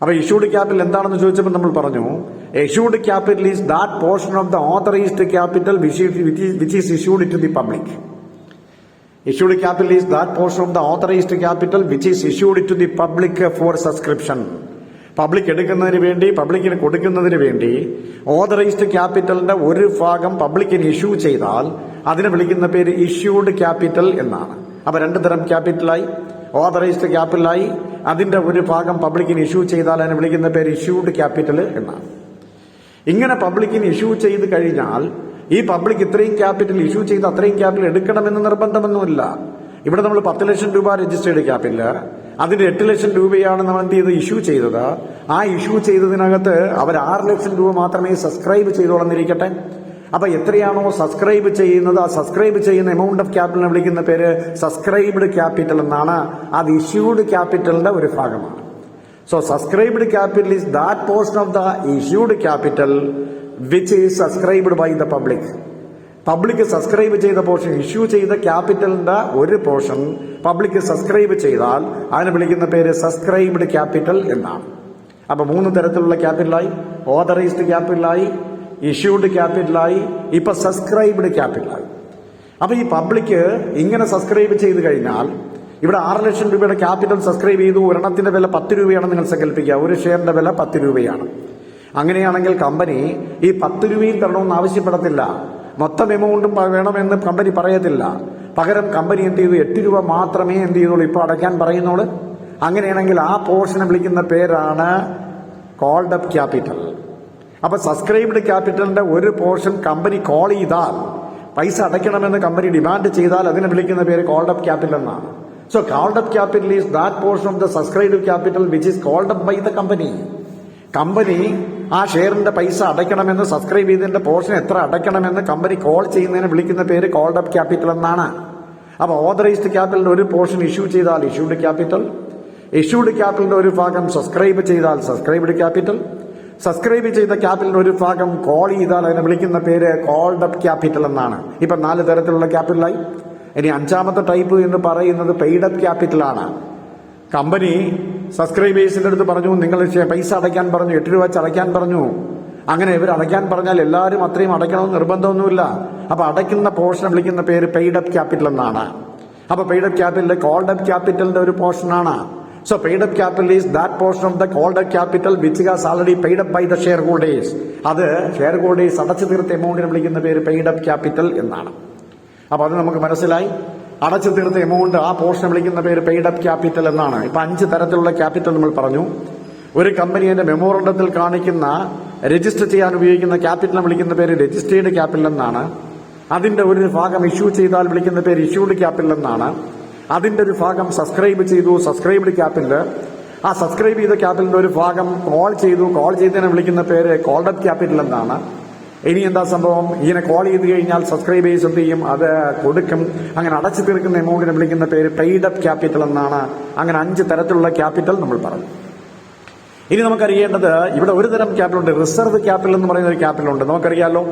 അപ്പൊ ഇഷ്യൂഡ് ക്യാപിറ്റൽ എന്താണെന്ന് ചോദിച്ചപ്പോൾ നമ്മൾ പറഞ്ഞു, issued capital is that portion of the authorised capital which is issued to the public. Issued capital is that portion of the authorised capital which is issued to the public for subscription. Public എടുക്കുന്നതിന് വേണ്ടി, പബ്ലിക്കിന് കൊടുക്കുന്നതിന് വേണ്ടി authorised ക്യാപിറ്റലിന്റെ ഒരു ഭാഗം പബ്ലിക്കിന് issue ചെയ്താൽ അതിനെ വിളിക്കുന്ന പേര് ഇഷ്യൂഡ് ക്യാപിറ്റൽ എന്നാണ്. അപ്പൊ 2 തരം ക്യാപിറ്റലായി, ഓതറൈസ്ഡ് ക്യാപിറ്റലായി. അതിന്റെ ഒരു ഭാഗം പബ്ലിക്കിന് ഇഷ്യൂ ചെയ്താൽ അതിനെ വിളിക്കുന്ന പേര് ഇഷ്യൂഡ് ക്യാപിറ്റൽ എന്നാണ്. ഇങ്ങനെ പബ്ലിക്കിന് ഇഷ്യൂ ചെയ്ത് കഴിഞ്ഞാൽ ഈ പബ്ലിക് ഇത്രയും ക്യാപിറ്റൽ ഇഷ്യൂ ചെയ്ത് അത്രയും ക്യാപിറ്റൽ എടുക്കണമെന്ന് നിർബന്ധമൊന്നുമില്ല. ഇവിടെ നമ്മൾ 10 ലക്ഷം രൂപ രജിസ്റ്റേർഡ് ക്യാപിറ്റൽ, അതിന്റെ 8 ലക്ഷം രൂപയാണ് നമ്മൾ എന്ത് ചെയ്ത് ഇഷ്യൂ ചെയ്തത്. ആ ഇഷ്യൂ ചെയ്തതിനകത്ത് അവർ 6 ലക്ഷം രൂപ മാത്രമേ സബ്സ്ക്രൈബ് ചെയ്തോളന്നിരിക്കട്ടെ. അപ്പൊ എത്രയാണോ സബ്സ്ക്രൈബ് ചെയ്യുന്നത്, ആ സബ്സ്ക്രൈബ് ചെയ്യുന്ന എമൗണ്ട് ഓഫ് ക്യാപിറ്റലിനെ വിളിക്കുന്ന പേര് സബ്സ്ക്രൈബ്ഡ് ക്യാപിറ്റൽ എന്നാണ്. അത് ഇഷ്യൂഡ് ക്യാപിറ്റലിന്റെ ഒരു ഭാഗമാണ്. So subscribed capital is that portion of the issued capital which is subscribed by the public. Public subscribe ചെയ്ത പോർഷൻ, ഇഷ്യൂ ചെയ്ത ക്യാപിറ്റലിന്റെ ഒരു പോർഷൻ പബ്ലിക് സബ്സ്ക്രൈബ് ചെയ്താൽ അതിനെ വിളിക്കുന്ന പേര് സബ്സ്ക്രൈബ്ഡ് ക്യാപിറ്റൽ എന്നാണ്. അപ്പൊ 3 തരത്തിലുള്ള ക്യാപിറ്റലായി, ഓതറൈസ്ഡ് ക്യാപിറ്റലായി, ഇഷ്യൂഡ് ക്യാപിറ്റലായി, ഇപ്പൊ സബ്സ്ക്രൈബ്ഡ് ക്യാപിറ്റലായി. അപ്പൊ ഈ പബ്ലിക് ഇങ്ങനെ സബ്സ്ക്രൈബ് ചെയ്ത് കഴിഞ്ഞാൽ ഇവിടെ 6 ലക്ഷം രൂപയുടെ ക്യാപിറ്റൽ സബ്സ്ക്രൈബ് ചെയ്തു. ഒരെണ്ണത്തിന്റെ വില 10 രൂപയാണെന്ന് നിങ്ങൾ സങ്കല്പിക്കുക. ഒരു ഷെയറിന്റെ വില 10 രൂപയാണ്. അങ്ങനെയാണെങ്കിൽ കമ്പനി ഈ 10 രൂപയിൽ തരണമെന്ന് ആവശ്യപ്പെടത്തില്ല. മൊത്തം എമൗണ്ടും വേണമെന്ന് കമ്പനി പറയത്തില്ല. പകരം കമ്പനി എന്ത് ചെയ്തു, 8 രൂപ മാത്രമേ എന്ത് ചെയ്തോളൂ ഇപ്പൊ അടയ്ക്കാൻ പറയുന്നോളൂ. അങ്ങനെയാണെങ്കിൽ ആ പോർഷനെ വിളിക്കുന്ന പേരാണ് കോൾഡ് അപ്പ് ക്യാപിറ്റൽ. അപ്പൊ സബ്സ്ക്രൈബ്ഡ് ക്യാപിറ്റലിന്റെ ഒരു പോർഷൻ കമ്പനി കോൾ ചെയ്താൽ, പൈസ അടയ്ക്കണമെന്ന് കമ്പനി ഡിമാൻഡ് ചെയ്താൽ അതിനെ വിളിക്കുന്ന പേര് കോൾഡ് അപ്പ് ക്യാപിറ്റൽ എന്നാണ്. So called up capital is that portion of the subscribed capital which is called up by the company. Company ആ ഷെയറിന്റെ പൈസ അടയ്ക്കണമെന്ന്, സബ്സ്ക്രൈബ് ചെയ്തതിന്റെ പോർഷൻ എത്ര അടയ്ക്കണമെന്ന് കമ്പനി കോൾ ചെയ്യുന്നതിന് വിളിക്കുന്ന പേര് കോൾഡ് അപ്പ് ക്യാപിറ്റൽ എന്നാണ്. അപ്പൊ ഓതറൈസ്ഡ് ക്യാപിറ്റലിന്റെ ഒരു പോർഷൻ ഇഷ്യൂ ചെയ്താൽ ഇഷ്യൂഡ് ക്യാപിറ്റൽ, ഇഷ്യൂഡ് ക്യാപിറ്റലിന്റെ ഒരു ഭാഗം സബ്സ്ക്രൈബ് ചെയ്താൽ സബ്സ്ക്രൈബ്ഡ് ക്യാപിറ്റൽ, സബ്സ്ക്രൈബ് ചെയ്ത ക്യാപിറ്റലിന്റെ ഒരു ഭാഗം കോൾ ചെയ്താൽ അതിനെ വിളിക്കുന്ന പേര് കോൾഡ് അപ്പ് ക്യാപിറ്റൽ എന്നാണ്. ഇപ്പൊ 4 തരത്തിലുള്ള ക്യാപിറ്റലായി. ഇനി 5ാമത്തെ ടൈപ്പ് എന്ന് പറയുന്നത് പെയ്ഡ് അപ്പ് ക്യാപിറ്റൽ ആണ്. കമ്പനി സബ്സ്ക്രൈബേഴ്സിന്റെ അടുത്ത് പറഞ്ഞു, നിങ്ങൾ പൈസ അടയ്ക്കാൻ പറഞ്ഞു, 8 രൂപ അടയ്ക്കാൻ പറഞ്ഞു. അങ്ങനെ ഇവർ അടയ്ക്കാൻ പറഞ്ഞാൽ എല്ലാവരും അത്രയും അടയ്ക്കണമെന്ന് നിർബന്ധമൊന്നുമില്ല. അപ്പൊ അടയ്ക്കുന്ന പോർഷൻ വിളിക്കുന്ന പേര് പെയ്ഡ് അപ്പ് ക്യാപിറ്റൽ എന്നാണ്. അപ്പൊ paid up capital called up ക്യാപിറ്റലിന്റെ ഒരു പോർഷനാണ്. So paid up capital is that portion of the called up capital which has already paid up by the shareholders. അത് ഷെയർ ഹോൾഡേഴ്സ് അടച്ചു തീർത്ത എമൗണ്ടിനെ വിളിക്കുന്ന പേര് പെയ്ഡ് അപ്പ് ക്യാപിറ്റൽ എന്നാണ്. അപ്പൊ അത് നമുക്ക് മനസ്സിലായി. അടച്ചു തീർത്ത എമൗണ്ട് ആ പോർഷൻ വിളിക്കുന്ന പേര് പെയ്ഡ് അപ്പ് ക്യാപിറ്റൽ എന്നാണ്. ഇപ്പൊ 5 തരത്തിലുള്ള ക്യാപിറ്റൽ നമ്മൾ പറഞ്ഞു. ഒരു കമ്പനിയുടെ മെമ്മോറണ്ടത്തിൽ കാണിക്കുന്ന രജിസ്റ്റർ ചെയ്യാൻ ഉപയോഗിക്കുന്ന ക്യാപിറ്റലിനെ വിളിക്കുന്ന പേര് രജിസ്റ്റേർഡ് ക്യാപിറ്റൽ എന്നാണ്. അതിന്റെ ഒരു ഭാഗം ഇഷ്യൂ ചെയ്താൽ വിളിക്കുന്ന പേര് ഇഷ്യൂഡ് ക്യാപിറ്റൽ എന്നാണ്. അതിന്റെ ഒരു ഭാഗം സബ്സ്ക്രൈബ് ചെയ്തു, സബ്സ്ക്രൈബ്ഡ് ക്യാപിറ്റൽ. ആ സബ്സ്ക്രൈബ് ചെയ്ത ക്യാപിറ്റലിന്റെ ഒരു ഭാഗം കോൾ ചെയ്തു, കോൾ ചെയ്തതിനെ വിളിക്കുന്ന പേര് കോൾഡ് അപ്പ് ക്യാപിറ്റൽ എന്നാണ്. ഇനി എന്താ സംഭവം? ഇങ്ങനെ കോൾ ചെയ്ത് കഴിഞ്ഞാൽ സബ്സ്ക്രൈബേഴ്സ് എന്ത് ചെയ്യും? അത് കൊടുക്കും. അങ്ങനെ അടച്ചു തീർക്കുന്ന എമൗണ്ടിനെ വിളിക്കുന്ന പേര് പെയ്ഡ് അപ്പ് ക്യാപിറ്റൽ എന്നാണ്. അങ്ങനെ 5 തരത്തിലുള്ള ക്യാപിറ്റൽ നമ്മൾ പറഞ്ഞു. ഇനി നമുക്കറിയേണ്ടത് ഇവിടെ ഒരു തരം ക്യാപിറ്റൽ ഉണ്ട്, റിസർവ് ക്യാപിറ്റൽ എന്ന് പറയുന്ന ഒരു ക്യാപിറ്റൽ ഉണ്ട്. നമുക്കറിയാലോ,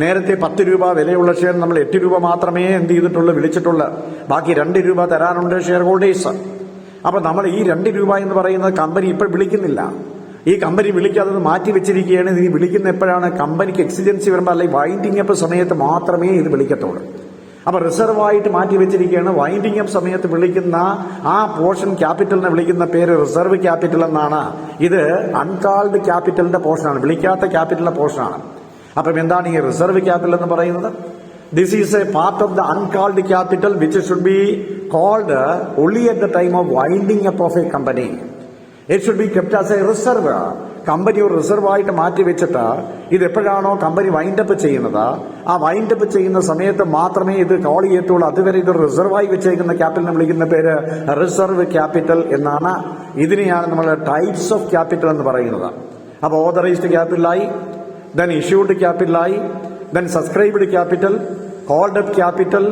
നേരത്തെ 10 രൂപ വിലയുള്ള ഷെയർ നമ്മൾ 8 രൂപ മാത്രമേ എന്ത് ചെയ്തിട്ടുള്ളൂ, വിളിച്ചിട്ടുള്ളൂ. ബാക്കി 2 രൂപ തരാനുണ്ട് ഷെയർ ഹോൾഡേഴ്സ്. അപ്പൊ നമ്മൾ ഈ 2 രൂപ എന്ന് പറയുന്നത് കമ്പനി ഇപ്പോൾ വിളിക്കുന്നില്ല. ഈ കമ്പനി വിളിക്കാതെ മാറ്റി വെച്ചിരിക്കുകയാണ്. ഇനി വിളിക്കുന്ന എപ്പോഴാണ്? കമ്പനിക്ക് എക്സിജൻസി വരുമ്പോൾ അല്ലെങ്കിൽ വൈൻഡിങ് അപ്പ് സമയത്ത് മാത്രമേ ഇത് വിളിക്കത്തുള്ളൂ. അപ്പൊ റിസർവായിട്ട് മാറ്റി വെച്ചിരിക്കുകയാണ്. വൈൻഡിങ് അപ്പ് സമയത്ത് വിളിക്കുന്ന ആ പോർഷൻ ക്യാപിറ്റലിനെ വിളിക്കുന്ന പേര് റിസർവ് ക്യാപിറ്റൽ എന്നാണ്. ഇത് അൺകാൾഡ് ക്യാപിറ്റലിന്റെ പോർഷനാണ്, വിളിക്കാത്ത ക്യാപിറ്റലിന്റെ പോർഷനാണ്. അപ്പം എന്താണ് ഈ റിസർവ് ക്യാപിറ്റൽ എന്ന് പറയുന്നത്? This is a part of the uncalled capital which should be called only at the time of winding up of a company. It should be kept as a reserve. Company ഒരു റിസർവായിട്ട് മാറ്റി വെച്ചിട്ട് ഇത് എപ്പോഴാണോ company wind up ചെയ്യുന്നത്, ആ wind up ചെയ്യുന്ന സമയത്ത് മാത്രമേ ഇത് കോൾ ചെയ്യത്തുള്ളൂ. അതുവരെ ഇത് റിസർവായി വെച്ചേക്കുന്ന ക്യാപിറ്റലിനെ വിളിക്കുന്ന പേര് റിസർവ് ക്യാപിറ്റൽ എന്നാണ്. ഇതിനെയാണ് നമ്മൾ ടൈപ്സ് ഓഫ് ക്യാപിറ്റൽ എന്ന് പറയുന്നത്. അപ്പൊ ഓതറൈസ്ഡ് ക്യാപിറ്റലായി, ദെൻ ഇഷ്യൂഡ് ക്യാപിറ്റലായി, then subscribed capital, called up capital,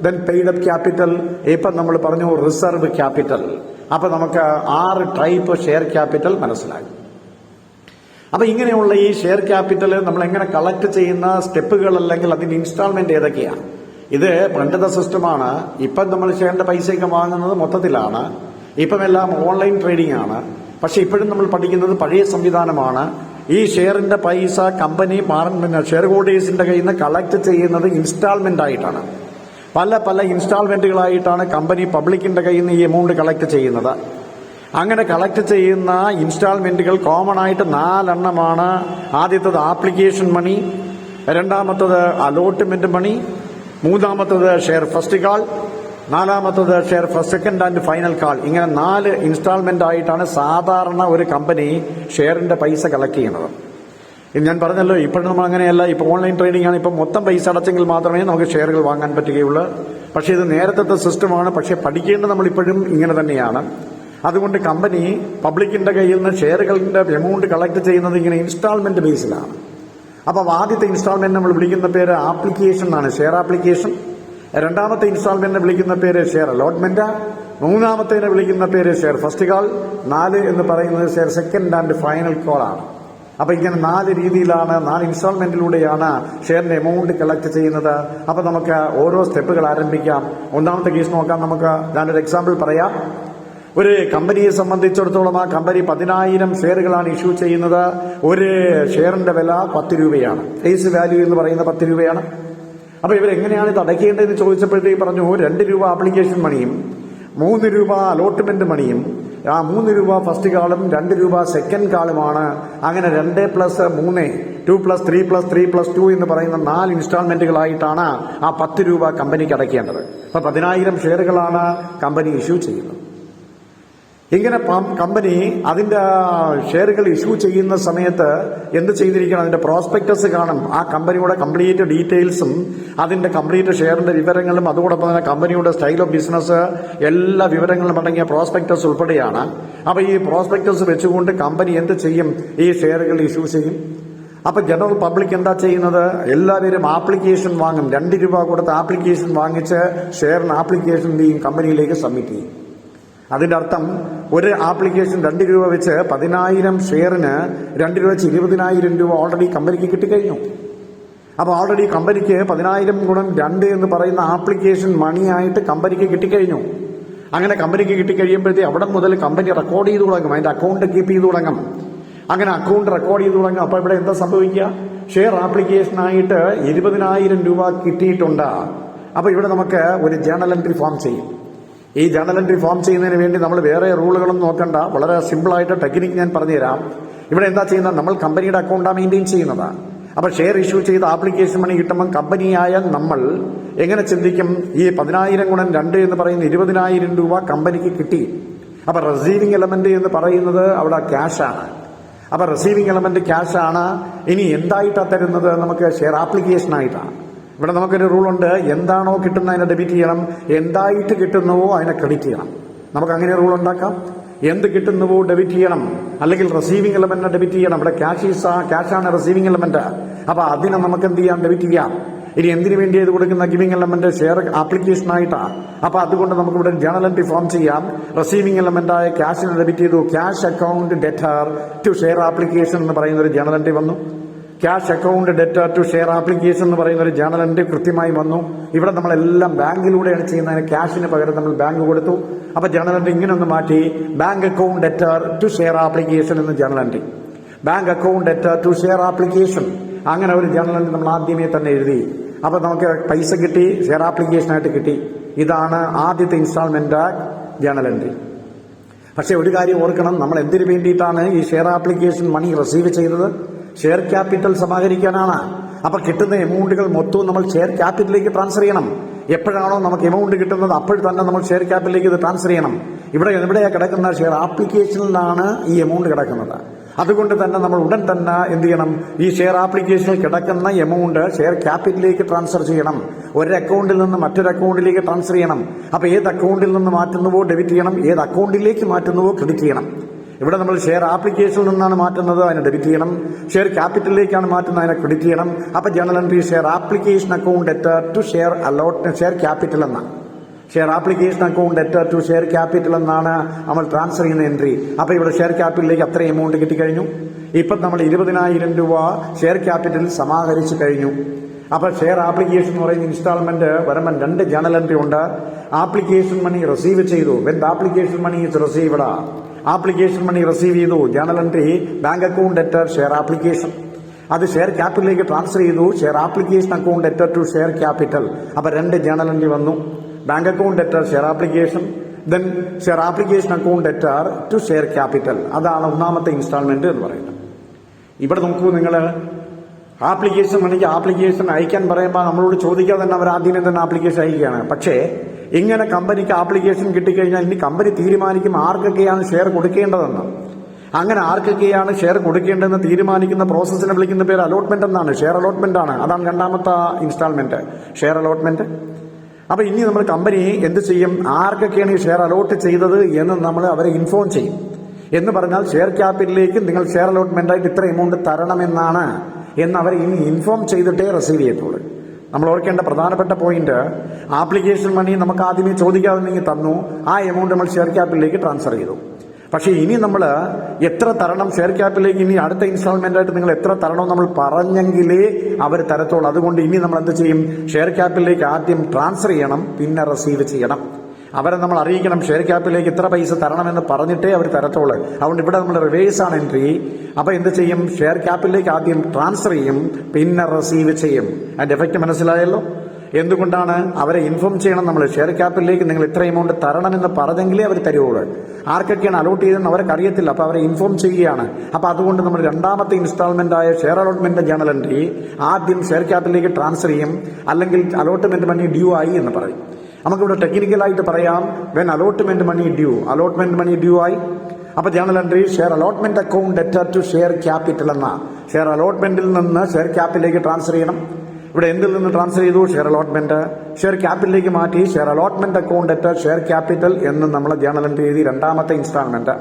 then paid up capital. ഇപ്പം നമ്മൾ പറഞ്ഞു റിസർവ് ക്യാപിറ്റൽ. അപ്പൊ നമുക്ക് 6 ടൈപ്പ് ഷെയർ ക്യാപിറ്റൽ മനസ്സിലായി. അപ്പൊ ഇങ്ങനെയുള്ള ഈ ഷെയർ ക്യാപിറ്റൽ നമ്മൾ എങ്ങനെ കളക്ട് ചെയ്യുന്ന സ്റ്റെപ്പുകൾ അല്ലെങ്കിൽ അതിന്റെ ഇൻസ്റ്റാൾമെന്റ് ഏതൊക്കെയാണ്? ഇത് പണ്ടത്തെ സിസ്റ്റമാണ്. ഇപ്പം നമ്മൾ ഷെയറിന്റെ പൈസയൊക്കെ വാങ്ങുന്നത് മൊത്തത്തിലാണ്. ഇപ്പം എല്ലാം ഓൺലൈൻ ട്രേഡിംഗ് ആണ്. പക്ഷെ ഇപ്പോഴും നമ്മൾ പഠിക്കുന്നത് പഴയ സംവിധാനമാണ്. ഈ ഷെയറിന്റെ പൈസ കമ്പനി ഷെയർ ഹോൾഡേഴ്സിന്റെ കയ്യിൽ നിന്ന് കളക്ട് ചെയ്യുന്നത് ഇൻസ്റ്റാൾമെന്റ് ആയിട്ടാണ്. പല ഇൻസ്റ്റാൾമെന്റുകളായിട്ടാണ് കമ്പനി പബ്ലിക്കിന്റെ കയ്യിൽ നിന്ന് ഈ എമൗണ്ട് കളക്ട് ചെയ്യുന്നത്. അങ്ങനെ കളക്ട് ചെയ്യുന്ന ഇൻസ്റ്റാൾമെന്റുകൾ കോമൺ ആയിട്ട് 4 എണ്ണമാണ്. ആദ്യത്തത് ആപ്ലിക്കേഷൻ മണി, രണ്ടാമത്തത് അലോട്ട്മെന്റ് മണി, മൂന്നാമത്തത് ഷെയർ ഫസ്റ്റ് കാൾ, നാലാമത്തത് share first second and final call. ഇങ്ങനെ 4 ഇൻസ്റ്റാൾമെന്റ് ആയിട്ടാണ് സാധാരണ ഒരു കമ്പനി ഷെയറിന്റെ പൈസ കളക്ട് ചെയ്യുന്നത്. ഞാൻ പറഞ്ഞല്ലോ, ഇപ്പോഴും നമ്മൾ അങ്ങനെയല്ല. ഇപ്പൊ ഓൺലൈൻ ട്രേഡിംഗ് ആണ്. ഇപ്പൊ മൊത്തം പൈസ അടച്ചെങ്കിൽ മാത്രമേ നമുക്ക് ഷെയറുകൾ വാങ്ങാൻ പറ്റുകയുള്ളൂ. പക്ഷെ ഇത് നേരത്തെ സിസ്റ്റമാണ്. പക്ഷെ പഠിക്കേണ്ടത് നമ്മൾ ഇപ്പോഴും ഇങ്ങനെ തന്നെയാണ്. അതുകൊണ്ട് കമ്പനി പബ്ലിക്കിന്റെ കയ്യിൽ നിന്ന് ഷെയറുകളുടെ എമൗണ്ട് കളക്ട് ചെയ്യുന്നത് ഇങ്ങനെ ഇൻസ്റ്റാൾമെന്റ് ബേസിലാണ്. അപ്പൊ ആദ്യത്തെ ഇൻസ്റ്റാൾമെന്റ് നമ്മൾ വിളിക്കുന്ന പേര് ആപ്ലിക്കേഷൻ എന്നാണ്, ഷെയർ ആപ്ലിക്കേഷൻ. രണ്ടാമത്തെ ഇൻസ്റ്റാൾമെന്റിനെ വിളിക്കുന്ന പേര് ഷെയർ അലോട്ട്മെന്റ്. മൂന്നാമത്തേനെ വിളിക്കുന്ന പേര് ഷെയർ ഫസ്റ്റ് കാൾ. 4 എന്ന് പറയുന്നത് share second and final call ആണ്. അപ്പൊ ഇങ്ങനെ 4 രീതിയിലാണ്, 4 ഇൻസ്റ്റാൾമെന്റിലൂടെയാണ് ഷെയറിന്റെ എമൗണ്ട് കളക്ട് ചെയ്യുന്നത്. അപ്പൊ നമുക്ക് ഓരോ സ്റ്റെപ്പുകൾ ആരംഭിക്കാം. ഒന്നാമത്തെ കേസ് നോക്കാം. നമുക്ക് ഞാനൊരു എക്സാമ്പിൾ പറയാം. ഒരു കമ്പനിയെ സംബന്ധിച്ചിടത്തോളം ആ കമ്പനി 10,000 ഷെയറുകളാണ് ഇഷ്യൂ ചെയ്യുന്നത്. ഒരു ഷെയറിന്റെ വില 10 രൂപയാണ്. ഫേസ് വാല്യൂ എന്ന് പറയുന്നത് 10 രൂപയാണ്. അപ്പൊ ഇവരെങ്ങനെയാണ് ഇത് അടയ്ക്കേണ്ടതെന്ന് ചോദിച്ചപ്പോഴത്തേക്ക് പറഞ്ഞു 2 രൂപ ആപ്ലിക്കേഷൻ മണിയും 3 രൂപ അലോട്ട്മെന്റ് മണിയും, ആ 3 രൂപ ഫസ്റ്റ് കാളും 2 രൂപ സെക്കൻഡ് കാളുമാണ്. അങ്ങനെ 2 + 3, 2 + 3 + 3 + 2 എന്ന് പറയുന്ന 4 ഇൻസ്റ്റാൾമെന്റുകളായിട്ടാണ് ആ 10 രൂപ കമ്പനിക്ക് അടയ്ക്കേണ്ടത്. അപ്പൊ 10,000 ഷെയറുകളാണ് കമ്പനി ഇഷ്യൂ ചെയ്യുന്നത്. ഇങ്ങനെ കമ്പനി അതിന്റെ ഷെയറുകൾ ഇഷ്യൂ ചെയ്യുന്ന സമയത്ത് എന്ത് ചെയ്തിരിക്കണം? അതിന്റെ പ്രോസ്പെക്ടസ് കാണും. ആ കമ്പനിയുടെ കംപ്ലീറ്റ് ഡീറ്റെയിൽസും അതിന്റെ കംപ്ലീറ്റ് ഷെയറിന്റെ വിവരങ്ങളും അതോടൊപ്പം തന്നെ കമ്പനിയുടെ സ്റ്റൈൽ ഓഫ് ബിസിനസ് എല്ലാ വിവരങ്ങളും അടങ്ങിയ പ്രോസ്പെക്ടസ് ഉൾപ്പെടെയാണ്. അപ്പൊ ഈ പ്രോസ്പെക്ടസ് വെച്ചുകൊണ്ട് കമ്പനി എന്ത് ചെയ്യും? ഈ ഷെയറുകൾ ഇഷ്യൂ ചെയ്യും. അപ്പൊ ജനറൽ പബ്ലിക് എന്താ ചെയ്യുന്നത്? എല്ലാവരും ആപ്ലിക്കേഷൻ വാങ്ങും. 2 രൂപ കൊടുത്ത് ആപ്ലിക്കേഷൻ വാങ്ങിച്ച് ഷെയറിന് ആപ്ലിക്കേഷൻ കമ്പനിയിലേക്ക് സബ്മിറ്റ് ചെയ്യും. അതിന്റെ അർത്ഥം ഒരു ആപ്ലിക്കേഷൻ 2 രൂപ വെച്ച് 10,000 ഷെയറിന് 2 രൂപ വെച്ച് 20,000 രൂപ ഓൾറെഡി കമ്പനിക്ക് കിട്ടിക്കഴിഞ്ഞു. അപ്പൊ ഓൾറെഡി കമ്പനിക്ക് 10,000 ഗുണം 2 എന്ന് പറയുന്ന ആപ്ലിക്കേഷൻ മണിയായിട്ട് കമ്പനിക്ക് കിട്ടിക്കഴിഞ്ഞു. അങ്ങനെ കമ്പനിക്ക് കിട്ടിക്കഴിയുമ്പോഴത്തേക്ക് അവിടെ മുതൽ കമ്പനി റെക്കോർഡ് ചെയ്ത് തുടങ്ങും. അതിന്റെ അക്കൗണ്ട് കീപ്പ് ചെയ്ത് തുടങ്ങും. അങ്ങനെ അക്കൗണ്ട് റെക്കോർഡ് ചെയ്ത് തുടങ്ങും. അപ്പൊ ഇവിടെ എന്താ സംഭവിക്കുക? ഷെയർ ആപ്ലിക്കേഷനായിട്ട് 20,000 രൂപ കിട്ടിയിട്ടുണ്ട്. അപ്പൊ ഇവിടെ നമുക്ക് ഒരു ജേണൽ എൻട്രി ഫോം ചെയ്യും. ഈ ജേണൽ എൻട്രി ഫോം ചെയ്യുന്നതിന് വേണ്ടി നമ്മൾ വേറെ റൂളുകളൊന്നും നോക്കണ്ട. വളരെ സിമ്പിളായിട്ട് ടെക്നിക്ക് ഞാൻ പറഞ്ഞുതരാം. ഇവിടെ എന്താ ചെയ്യുന്നത്? നമ്മൾ കമ്പനിയുടെ അക്കൗണ്ടാണ് മെയിൻറ്റെയിൻ ചെയ്യുന്നത്. അപ്പൊ ഷെയർ ഇഷ്യൂ ചെയ്ത് ആപ്ലിക്കേഷൻ മണി കിട്ടുമ്പോൾ കമ്പനിയായ നമ്മൾ എങ്ങനെ ചിന്തിക്കും? ഈ 10,000 ഗുണം 2 എന്ന് പറയുന്ന 20,000 രൂപ കമ്പനിക്ക് കിട്ടി. അപ്പൊ റിസീവിംഗ് എലമെന്റ് എന്ന് പറയുന്നത് അവിടെ ക്യാഷാണ്. അപ്പൊ റിസീവിംഗ് എലമെന്റ് ക്യാഷാണ്. ഇനി എന്തായിട്ടാണ് തരുന്നത്? നമുക്ക് ഷെയർ ആപ്ലിക്കേഷൻ ആയിട്ടാണ്. ഇവിടെ നമുക്കൊരു റൂളുണ്ട്. എന്താണോ കിട്ടുന്നത് അതിനെ ഡെബിറ്റ് ചെയ്യണം, എന്തായിട്ട് കിട്ടുന്നുവോ അതിനെ ക്രെഡിറ്റ് ചെയ്യണം. നമുക്ക് അങ്ങനെ റൂൾ ഉണ്ടാക്കാം. എന്ത് കിട്ടുന്നുവോ ഡെബിറ്റ് ചെയ്യണം, അല്ലെങ്കിൽ റിസീവിംഗ് എലമെന്റിനെ ഡെബിറ്റ് ചെയ്യണം. ഇവിടെ ക്യാഷാണ് റിസീവിംഗ് എലമെന്റ്. അപ്പൊ അതിനെ നമുക്ക് എന്ത് ചെയ്യാം? ഡെബിറ്റ് ചെയ്യാം. ഇനി എന്തിനു വേണ്ടി ചെയ്ത് കൊടുക്കുന്ന ഗിവിംഗ് എലമെന്റ് ഷെയർ ആപ്ലിക്കേഷൻ ആയിട്ടാണ്. അപ്പൊ അതുകൊണ്ട് നമുക്ക് ഇവിടെ ജേണൽ എൻട്രി ഫോം ചെയ്യാം. റിസീവിംഗ് എലമെന്റായ ക്യാഷിനെ ഡെബിറ്റ് ചെയ്തു. Cash account debtor to share application എന്ന് പറയുന്ന ഒരു ജേണൽ എൻട്രി വന്നു. Cash account debtor to share application എന്ന് പറയുന്ന ഒരു ജേണൽ എൻട്രി കൃത്യമായി വന്നു. ഇവിടെ നമ്മളെല്ലാം ബാങ്കിലൂടെയാണ് ചെയ്യുന്നതിന്. ക്യാഷിന് പകരം നമ്മൾ ബാങ്ക് കൊടുത്തു. അപ്പൊ ജേണൽ എൻട്രി ഇങ്ങനെ ഒന്ന് മാറ്റി. Bank account debtor to share application എന്ന് journal entry. Bank account debtor to share application, അങ്ങനെ ഒരു ജേണൽ എൻട്രി നമ്മൾ ആദ്യമേ തന്നെ എഴുതി. അപ്പൊ നമുക്ക് പൈസ കിട്ടി, ഷെയർ ആപ്ലിക്കേഷനായിട്ട് കിട്ടി. ഇതാണ് ആദ്യത്തെ ഇൻസ്റ്റാൾമെന്റ് ജേണൽ എൻട്രി. പക്ഷെ ഒരു കാര്യം ഓർക്കണം, നമ്മൾ എന്തിനു വേണ്ടിയിട്ടാണ് ഈ ഷെയർ ആപ്ലിക്കേഷൻ മണി റിസീവ് ചെയ്തത്? ഷെയർ ക്യാപിറ്റൽ സമാഹരിക്കാനാണ്. അപ്പൊ കിട്ടുന്ന എമൗണ്ടുകൾ മൊത്തവും നമ്മൾ ഷെയർ ക്യാപിറ്റലിലേക്ക് ട്രാൻസ്ഫർ ചെയ്യണം. എപ്പോഴാണോ നമുക്ക് എമൗണ്ട് കിട്ടുന്നത് അപ്പോൾ തന്നെ നമ്മൾ ഷെയർ ക്യാപിറ്റലിലേക്ക് ഇത് ട്രാൻസ്ഫർ ചെയ്യണം. എവിടെയാണ് കിടക്കുന്ന? ഷെയർ ആപ്ലിക്കേഷനിലാണ് ഈ എമൗണ്ട് കിടക്കുന്നത്. അതുകൊണ്ട് തന്നെ നമ്മൾ ഉടൻ തന്നെ എന്ത് ചെയ്യണം? ഈ ഷെയർ ആപ്ലിക്കേഷനിൽ കിടക്കുന്ന എമൗണ്ട് ഷെയർ ക്യാപിറ്റലിലേക്ക് ട്രാൻസ്ഫർ ചെയ്യണം. ഒരു അക്കൗണ്ടിൽ നിന്ന് മറ്റൊരു അക്കൗണ്ടിലേക്ക് ട്രാൻസ്ഫർ ചെയ്യണം. അപ്പൊ ഏത് അക്കൗണ്ടിൽ നിന്ന് മാറ്റുന്നുവോ ഡെബിറ്റ് ചെയ്യണം, ഏത് അക്കൗണ്ടിലേക്ക് മാറ്റുന്നുവോ ക്രെഡിറ്റ് ചെയ്യണം. ഇവിടെ നമ്മൾ ഷെയർ ആപ്ലിക്കേഷനിൽ നിന്നാണ് മാറ്റുന്നത്, അതിനെ ഡെബിറ്റ് ചെയ്യണം. ഷെയർ ക്യാപിറ്റലിലേക്കാണ് മാറ്റുന്നത്, അതിനെ ക്രെഡിറ്റ് ചെയ്യണം. അപ്പൊ journal entry share application account debtor to share capital എന്നാണ്. Share application account debtor to share capital എന്നാണ് നമ്മൾ ട്രാൻസ്ഫർ ചെയ്യുന്ന എൻട്രി. അപ്പൊ ഇവിടെ ഷെയർ ക്യാപിറ്റലിലേക്ക് അത്ര എമൗണ്ട് കിട്ടിക്കഴിഞ്ഞു. ഇപ്പൊ നമ്മൾ 20,000 രൂപ ഷെയർ ക്യാപിറ്റലിൽ സമാഹരിച്ചു കഴിഞ്ഞു. അപ്പൊ ഷെയർ ആപ്ലിക്കേഷൻ എന്ന് പറയുന്ന ഇൻസ്റ്റാൾമെന്റ് വരുമ്പോൾ 2 ജേണൽ എൻട്രി ഉണ്ട്. ആപ്ലിക്കേഷൻ മണി റിസീവ് ചെയ്തു. When application money is received, application money receive ചെയ്തു. Journal entry bank account debtor share application. അത് ഷെയർ ക്യാപിറ്റലിലേക്ക് ട്രാൻസ്ഫർ ചെയ്തു. Share application account debtor to share capital. അപ്പൊ 2 ജേണൽ എൻട്രി വന്നു. Bank account debtor share application, then share application account debtor to share capital. അതാണ് ഒന്നാമത്തെ instalment എന്ന് പറയുന്നത്. ഇവിടെ നോക്കൂ, നിങ്ങൾ ആപ്ലിക്കേഷൻ മണിക്ക് ആപ്ലിക്കേഷൻ അയക്കാൻ പറയുമ്പോൾ നമ്മളോട് ചോദിക്കാതെ തന്നെ അവർ ആദ്യമേ തന്നെ ആപ്ലിക്കേഷൻ അയക്കുകയാണ്. പക്ഷേ ഇങ്ങനെ കമ്പനിക്ക് ആപ്ലിക്കേഷൻ കിട്ടിക്കഴിഞ്ഞാൽ ഇനി കമ്പനി തീരുമാനിക്കും ആർക്കൊക്കെയാണ് ഷെയർ കൊടുക്കേണ്ടതെന്ന്. അങ്ങനെ ആർക്കൊക്കെയാണ് ഷെയർ കൊടുക്കേണ്ടതെന്ന് തീരുമാനിക്കുന്ന പ്രോസസ്സിനെ വിളിക്കുന്ന പേര് അലോട്ട്മെന്റ് എന്നാണ്. ഷെയർ അലോട്ട്മെന്റ് ആണ്. അതാണ് രണ്ടാമത്തെ ഇൻസ്റ്റാൾമെന്റ്, ഷെയർ അലോട്ട്മെന്റ്. അപ്പൊ ഇനി നമ്മൾ കമ്പനി എന്ത് ചെയ്യും? ആർക്കൊക്കെയാണ് ഈ ഷെയർ അലോട്ട് ചെയ്തത് എന്ന് നമ്മൾ അവരെ ഇൻഫോം ചെയ്യും. എന്ന് പറഞ്ഞാൽ ഷെയർ ക്യാപിറ്റലിലേക്ക് നിങ്ങൾ ഷെയർ അലോട്ട്മെന്റായിട്ട് ഇത്ര എമൗണ്ട് തരണമെന്നാണ് എന്ന് അവർ ഇനി ഇൻഫോം ചെയ്തിട്ടേ റിസീവ് ചെയ്യത്തുള്ളൂ. നമ്മൾ ഓർക്കേണ്ട പ്രധാനപ്പെട്ട പോയിന്റ്, ആപ്ലിക്കേഷൻ മണി നമുക്ക് ആദ്യമേ ചോദിക്കാതെ നിങ്ങൾ തന്നു. ആ എമൗണ്ട് നമ്മൾ ഷെയർ ക്യാപിറ്റലിലേക്ക് ട്രാൻസ്ഫർ ചെയ്തു. പക്ഷേ ഇനി നമ്മൾ എത്ര തരണം ഷെയർ ക്യാപിറ്റലിലേക്ക്, ഇനി അടുത്ത ഇൻസ്റ്റാൾമെന്റ് ആയിട്ട് നിങ്ങൾ എത്ര തരണം നമ്മൾ പറഞ്ഞെങ്കിലേ അവർ തരത്തുള്ളൂ. അതുകൊണ്ട് ഇനി നമ്മൾ എന്ത് ചെയ്യും? ഷെയർ ക്യാപിറ്റലിലേക്ക് ആദ്യം ട്രാൻസ്ഫർ ചെയ്യണം, പിന്നെ റിസീവ് ചെയ്യണം. അവരെ നമ്മൾ അറിയിക്കണം ഷെയർ ക്യാപിറ്റലിലേക്ക് ഇത്ര പൈസ തരണമെന്ന് പറഞ്ഞിട്ടേ അവർ തരത്തുള്ളൂ. അതുകൊണ്ട് ഇവിടെ നമ്മൾ റിവേഴ്സ് ആണ് എൻട്രി. അപ്പൊ എന്ത് ചെയ്യും? ഷെയർ ക്യാപിറ്റലിലേക്ക് ആദ്യം ട്രാൻസ്ഫർ ചെയ്യും, പിന്നെ റിസീവ് ചെയ്യും. അതിന്റെ എഫക്ട് മനസ്സിലായല്ലോ? എന്തുകൊണ്ടാണ്? അവരെ ഇൻഫോം ചെയ്യണം. നമ്മൾ ഷെയർ ക്യാപിറ്റലിലേക്ക് നിങ്ങൾ ഇത്ര എമൗണ്ട് തരണമെന്ന് പറഞ്ഞെങ്കിലേ അവർ തരുവുള്ളൂ. ആർക്കൊക്കെയാണ് അലോട്ട് ചെയ്തെന്ന് അവർക്ക് അറിയത്തില്ല. അപ്പൊ അവരെ ഇൻഫോം ചെയ്യുകയാണ്. അപ്പൊ അതുകൊണ്ട് നമ്മൾ രണ്ടാമത്തെ ഇൻസ്റ്റാൾമെന്റ് ആയ ഷെയർ അലോട്ട്മെന്റ് ജേണൽ എൻട്രി ആദ്യം ഷെയർ ക്യാപിറ്റലിലേക്ക് ട്രാൻസ്ഫർ ചെയ്യും, അല്ലെങ്കിൽ അലോട്ട്മെന്റ് മണി ഡ്യൂ ആയി എന്ന് പറയും. നമുക്കിവിടെ ടെക്നിക്കലായിട്ട് പറയാം, വെൻ അലോട്ട്മെന്റ് മണി ഡ്യൂ ആയി. അപ്പൊ journal entry share allotment account debtor to share capital എന്ന ഷെയർ അലോട്ട്മെന്റിൽ നിന്ന് ഷെയർ ക്യാപിറ്റലിലേക്ക് ട്രാൻസ്ഫർ ചെയ്യണം. ഇവിടെ എന്തിൽ നിന്ന് ട്രാൻസ്ഫർ ചെയ്തു? Share allotment. ഷെയർ ക്യാപിറ്റലിലേക്ക് മാറ്റി share allotment account debtor share capital എന്ന് നമ്മൾ ജേണൽ എൻട്രി എഴുതി, രണ്ടാമത്തെ ഇൻസ്റ്റാൾമെന്റ്.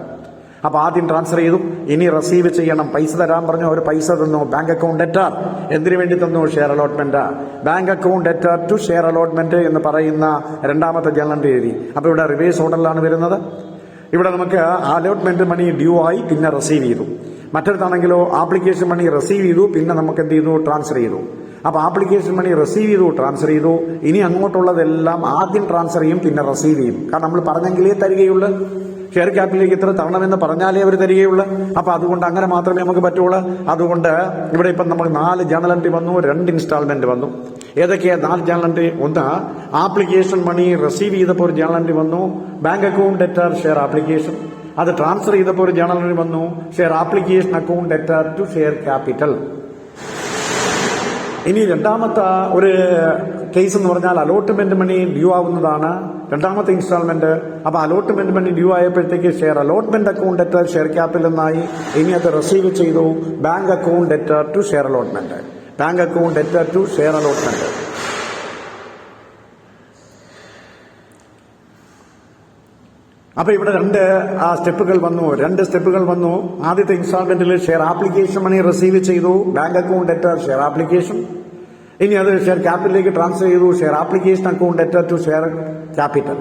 അപ്പൊ ആദ്യം ട്രാൻസ്ഫർ ചെയ്തു, ഇനി റിസീവ് ചെയ്യണം. പൈസ തരാൻ പറഞ്ഞു, അവർ പൈസ തന്നു. ബാങ്ക് അക്കൗണ്ട് ഡെറ്റർ എന്തിനു വേണ്ടി തന്നു? Share allotment. Bank account debtor to share allotment എന്ന് പറയുന്ന രണ്ടാമത്തെ ജേണൽ എൻട്രി എഴുതി. അപ്പൊ ഇവിടെ റിവേഴ്സ് ഓർഡറിലാണ് വരുന്നത്. ഇവിടെ നമുക്ക് അലോട്ട്മെന്റ് മണി ഡ്യൂ ആയി, പിന്നെ റിസീവ് ചെയ്തു. മറ്റൊരുത്താണെങ്കിലോ ആപ്ലിക്കേഷൻ മണി റിസീവ് ചെയ്തു, പിന്നെ നമുക്ക് എന്ത് ചെയ്തു? ട്രാൻസ്ഫർ ചെയ്തു. അപ്പൊ ആപ്ലിക്കേഷൻ മണി റിസീവ് ചെയ്തു, ട്രാൻസ്ഫർ ചെയ്തു. ഇനി അങ്ങോട്ടുള്ളതെല്ലാം ആദ്യം ട്രാൻസ്ഫർ ചെയ്യും, പിന്നെ റിസീവ് ചെയ്യും. കാരണം നമ്മൾ പറഞ്ഞെങ്കിലേ തരികയുള്ളൂ. ഷെയർ ക്യാപിറ്റലിലേക്ക് ഇത്ര തരണമെന്ന് പറഞ്ഞാലേ അവർ തരികയുള്ളൂ. അപ്പൊ അതുകൊണ്ട് അങ്ങനെ മാത്രമേ നമുക്ക് പറ്റുള്ളൂ. അതുകൊണ്ട് ഇവിടെ ഇപ്പം നമ്മൾ 4 ജേണൽ എൻട്രി വന്നു, 2 ഇൻസ്റ്റാൾമെന്റ് വന്നു. ഏതൊക്കെയാ 4 ജേണൽ എൻട്രി? ഒന്ന്, ആപ്ലിക്കേഷൻ മണി റിസീവ് ചെയ്തപ്പോൾ ഒരു ജേണൽ എൻട്രി വന്നു, bank account debtor share application. അത് ട്രാൻസ്ഫർ ചെയ്തപ്പോൾ ഒരു ജേണൽ എൻട്രി വന്നു, share application account debtor to share capital. ഇനി രണ്ടാമത്തെ ഒരു കേസ് എന്ന് പറഞ്ഞാൽ അലോട്ട്മെന്റ് മണി ഡ്യൂ ആവുന്നതാണ് രണ്ടാമത്തെ ഇൻസ്റ്റാൾമെന്റ്. അപ്പൊ അലോട്ട്മെന്റ് മണി ഡ്യൂ ആയപ്പോഴത്തേക്ക് share allotment account debtor share capital എന്നായി. ഇനി അത് റിസീവ് ചെയ്തു, bank account debtor to share allotment. Bank account debtor to share allotment. അപ്പൊ ഇവിടെ 2 സ്റ്റെപ്പുകൾ വന്നു. ആദ്യത്തെ ഇൻസ്റ്റാൾമെന്റിൽ ഷെയർ ആപ്ലിക്കേഷൻ മണി റിസീവ് ചെയ്തു, bank account debtor share application. ഇനി അത് ഷെയർ ക്യാപിറ്റലിലേക്ക് ട്രാൻസ്ഫർ ചെയ്തു, share application account debtor to share capital.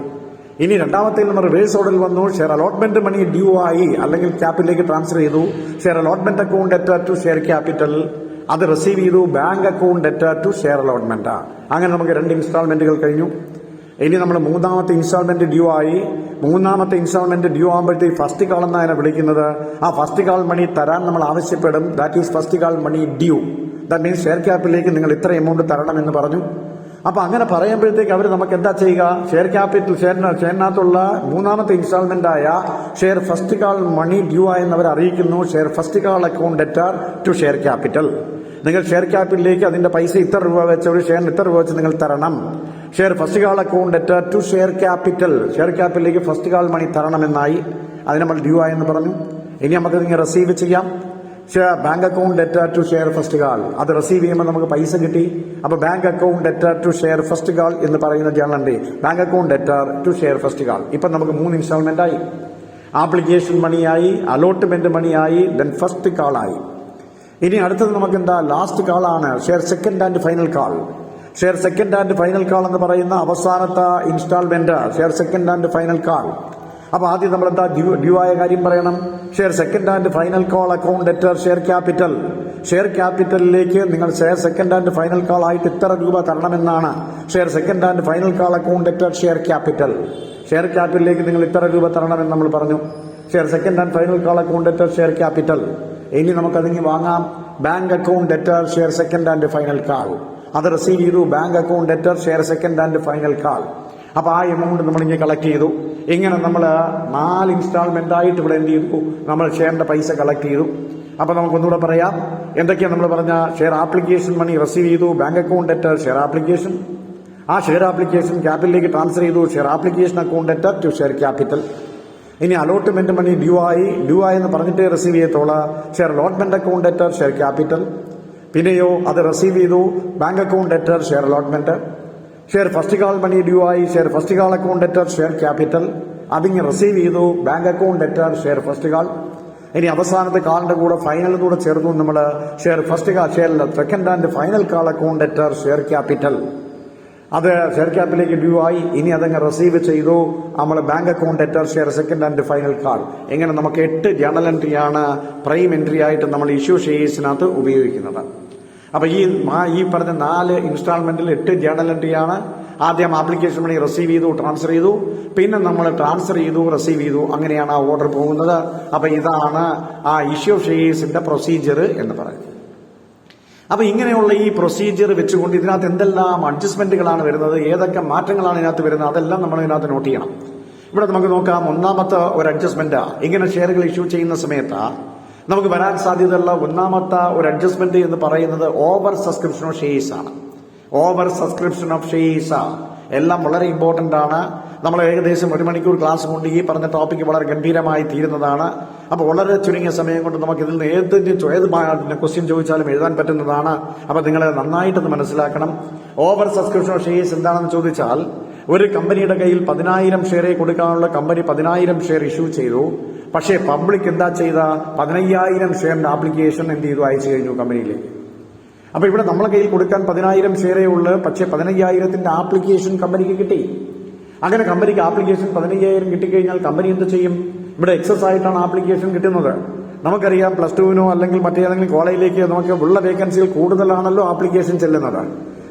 ഇനി രണ്ടാമത്തെ നമ്മൾ റിവേഴ്സ് ഓർഡറിൽ വന്നു, ഷെയർ അലോട്ട്മെന്റ് മണി ഡ്യൂ ആയി, അല്ലെങ്കിൽ ക്യാപിറ്റലിലേക്ക് ട്രാൻസ്ഫർ ചെയ്തു, share allotment account debtor to share capital. അത് റിസീവ് ചെയ്തു, bank account debtor to share allotment. അങ്ങനെ നമുക്ക് 2 ഇൻസ്റ്റാൾമെന്റുകൾ കഴിഞ്ഞു. ഇനി നമ്മൾ മൂന്നാമത്തെ ഇൻസ്റ്റാൾമെന്റ് ഡ്യൂ ആയി. മൂന്നാമത്തെ ഇൻസ്റ്റാൾമെന്റ് ഡ്യൂ ആകുമ്പോഴത്തേക്ക് ഫസ്റ്റ് കാൾ എന്നാണ് വിളിക്കുന്നത്. ആ ഫസ്റ്റ് കാൾ മണി തരാൻ നമ്മൾ ആവശ്യപ്പെടും. That is first call money due. That means share ക്യാപിറ്റലിലേക്ക് നിങ്ങൾ ഇത്ര എമൗണ്ട് തരണം എന്ന് പറഞ്ഞു. അപ്പൊ അങ്ങനെ പറയുമ്പോഴത്തേക്ക് അവർ നമുക്ക് എന്താ ചെയ്യുക? ഷെയർ ക്യാപിറ്റൽ ഷെയറിനകത്തുള്ള മൂന്നാമത്തെ ഇൻസ്റ്റാൾമെന്റ് ആയ share first call money due ആയെന്ന് അവർ അറിയിക്കുന്നു. Share first call account debtor to share capital. നിങ്ങൾ ഷെയർ ക്യാപിറ്റലിലേക്ക് അതിന്റെ പൈസ ഇത്ര രൂപ വെച്ച്, ഒരു ഷെയറിന് ഇത്ര രൂപ വെച്ച് നിങ്ങൾ തരണം. Share first call account debtor to share capital. Share ക്യാപിറ്റലിലേക്ക് ഫസ്റ്റ് കാൾ മണി തരണമെന്നായി. അതിന് നമ്മൾ ഡ്യൂ ആയെന്ന് പറഞ്ഞു. ഇനി നമുക്ക് നിങ്ങൾ റിസീവ് ചെയ്യാം. Bank account debtor to share first call. അത് റിസീവ് ചെയ്യുമ്പോൾ നമുക്ക് പൈസ കിട്ടി. അപ്പൊ bank account debtor to share first call എന്ന് പറയുന്ന journal entry, bank account debtor to share first call. ഇപ്പൊ നമുക്ക് 3 ഇൻസ്റ്റാൾമെന്റ് ആയി. ആപ്ലിക്കേഷൻ മണിയായി, അലോട്ട്മെന്റ് മണിയായി, ദെൻ ഫസ്റ്റ് കാൾ ആയി. ഇനി അടുത്തത് നമുക്ക് എന്താ? ലാസ്റ്റ് കാൾ ആണ് share second and final call. Share second and final call എന്ന് പറയുന്ന അവസാനത്തെ instalment share second and final call. അപ്പൊ ആദ്യം നമ്മൾ എന്താ ഡ്യൂ ആയ കാര്യം പറയണം. Share second and final call account debtor share capital. Share ക്യാപിറ്റലിലേക്ക് നിങ്ങൾ share second and final call ആയിട്ട് ഇത്ര രൂപ തരണമെന്നാണ്. Share second and final call account debtor share capital. Share ക്യാപിറ്റലിലേക്ക് നിങ്ങൾ ഇത്ര രൂപ തരണമെന്ന് നമ്മൾ പറഞ്ഞു. Share second and final call account debtor share capital. ഇനി നമുക്കതിന് വാങ്ങാം. Bank account debtor share second and final call. അത് റിസീവ് ചെയ്തു, bank account debtor share second and final call. അപ്പൊ ആ എമൗണ്ട് നമ്മൾ ഇങ്ങനെ കളക്ട് ചെയ്തു. ഇങ്ങനെ നമ്മൾ 4 ഇൻസ്റ്റാൾമെന്റ് ആയിട്ട് ഇവിടെ എന്ത് ചെയ്തു? നമ്മൾ ഷെയറിന്റെ പൈസ കളക്ട് ചെയ്തു. അപ്പൊ നമുക്കൊന്നുകൂടെ പറയാം എന്തൊക്കെയാണ് നമ്മൾ പറഞ്ഞ. ഷെയർ ആപ്ലിക്കേഷൻ മണി റിസീവ് ചെയ്തു, bank account debtor share application. ആ ഷെയർ ആപ്ലിക്കേഷൻ ക്യാപിറ്റലിലേക്ക് ട്രാൻസ്ഫർ ചെയ്തു, share application account debtor to share capital. ഇനി അലോട്ട്മെന്റ് മണി ഡ്യൂ ആയി എന്ന് പറഞ്ഞിട്ടേ റിസീവ് ചെയ്യത്തോളൂ. Share allotment account debtor share capital. പിന്നെയോ അത് റിസീവ് ചെയ്തു, bank account debtor share allotment. Share first call money due ആയി, share first call account debtor share capital. അതിങ്ങ് റിസീവ് ചെയ്തു, bank account debtor share first call. ഇനി അവസാനത്തെ കാളിന്റെ കൂടെ ഫൈനലിന്റെ കൂടെ ചേർന്നു നമ്മൾ share first call share second and final call account debtor share capital. അത് ഷെയർ ക്യാപിറ്റലിലേക്ക് ഡ്യൂ ആയി. ഇനി അതങ്ങ് റിസീവ് ചെയ്തു, നമ്മൾ bank account debtor share second and final call. ഇങ്ങനെ നമുക്ക് 8 ജേണൽ എൻട്രിയാണ് പ്രൈം എൻട്രി ആയിട്ട് നമ്മൾ ഇഷ്യൂ ഷെയർസിനകത്ത് ഉപയോഗിക്കുന്നത്. അപ്പൊ ഈ പറഞ്ഞ 4 ഇൻസ്റ്റാൾമെന്റിൽ 8 ജേണൽ എൻട്രിയാണ്. ആദ്യം ആപ്ലിക്കേഷൻ മണി റിസീവ് ചെയ്തു, ട്രാൻസ്ഫർ ചെയ്തു, പിന്നെ നമ്മൾ ട്രാൻസ്ഫർ ചെയ്തു, റിസീവ് ചെയ്തു. അങ്ങനെയാണ് ആ ഓർഡർ പോകുന്നത്. അപ്പൊ ഇതാണ് ആ ഇഷ്യൂ ഷെയർസിന്റെ പ്രൊസീജിയർ എന്ന് പറയുന്നത്. അപ്പൊ ഇങ്ങനെയുള്ള ഈ പ്രൊസീജിയർ വെച്ചുകൊണ്ട് ഇതിനകത്ത് എന്തെല്ലാം അഡ്ജസ്റ്റ്മെന്റുകളാണ് വരുന്നത്, ഏതൊക്കെ മാറ്റങ്ങളാണ് ഇതിനകത്ത് വരുന്നത്, അതെല്ലാം നമ്മൾ ഇതിനകത്ത് നോട്ട് ചെയ്യണം. ഇവിടെ നമുക്ക് നോക്കാം. ഒന്നാമത്തെ ഒരു അഡ്ജസ്റ്റ്മെന്റ്, ഇങ്ങനെ ഷെയറുകൾ ഇഷ്യൂ ചെയ്യുന്ന സമയത്ത് നമുക്ക് വരാൻ സാധ്യതയുള്ള ഒന്നാമത്തെ ഒരു അഡ്ജസ്റ്റ്മെന്റ് എന്ന് പറയുന്നത് ഓവർ സബ്സ്ക്രിപ്ഷൻ ഓഫ് ഷെയർസ് ആണ്. Over subscription of shares. എല്ലാം വളരെ ഇമ്പോർട്ടന്റ് ആണ്. നമ്മൾ ഏകദേശം 1 മണിക്കൂർ ക്ലാസ് കൊണ്ട് ഈ പറഞ്ഞ ടോപ്പിക് വളരെ ഗംഭീരമായി തീരുന്നതാണ്. അപ്പോൾ വളരെ ചുരുങ്ങിയ സമയം കൊണ്ട് നമുക്ക് ഇതിൽ നിന്ന് ഏത് ക്വസ്റ്റ്യൻ ചോദിച്ചാലും എഴുതാൻ പറ്റുന്നതാണ്. അപ്പൊ നിങ്ങൾ നന്നായിട്ടൊന്ന് മനസ്സിലാക്കണം. ഓവർ സബ്സ്ക്രിപ്ഷൻ ഷെയർസ് എന്താണെന്ന് ചോദിച്ചാൽ, ഒരു കമ്പനിയുടെ കയ്യിൽ 10,000 ഷെയറെ കൊടുക്കാനുള്ള കമ്പനി 10,000 ഷെയർ ഇഷ്യൂ ചെയ്തു. പക്ഷേ പബ്ലിക് എന്താ ചെയ്ത 15,000 ഷെയറിന്റെ ആപ്ലിക്കേഷൻ എന്ത് ചെയ്തു, അയച്ചു കഴിഞ്ഞു കമ്പനിയിലേക്ക്. അപ്പൊ ഇവിടെ നമ്മളെ കയ്യിൽ കൊടുക്കാൻ 10,000 ഷെയറേ ഉള്ളൂ. പക്ഷേ 15,000ന്റെ ആപ്ലിക്കേഷൻ കമ്പനിക്ക് കിട്ടി. അങ്ങനെ കമ്പനിക്ക് ആപ്ലിക്കേഷൻ 15,000 കിട്ടിക്കഴിഞ്ഞാൽ കമ്പനി എന്ത് ചെയ്യും? ഇവിടെ എക്സസ് ആയിട്ടാണ് ആപ്ലിക്കേഷൻ കിട്ടുന്നത്. നമുക്കറിയാം, +2 അല്ലെങ്കിൽ മറ്റേതെങ്കിലും കോളേജിലേക്ക് നമുക്ക് ഉള്ള വേക്കൻസികൾ കൂടുതലാണല്ലോ ആപ്ലിക്കേഷൻ ചെല്ലുന്നത്.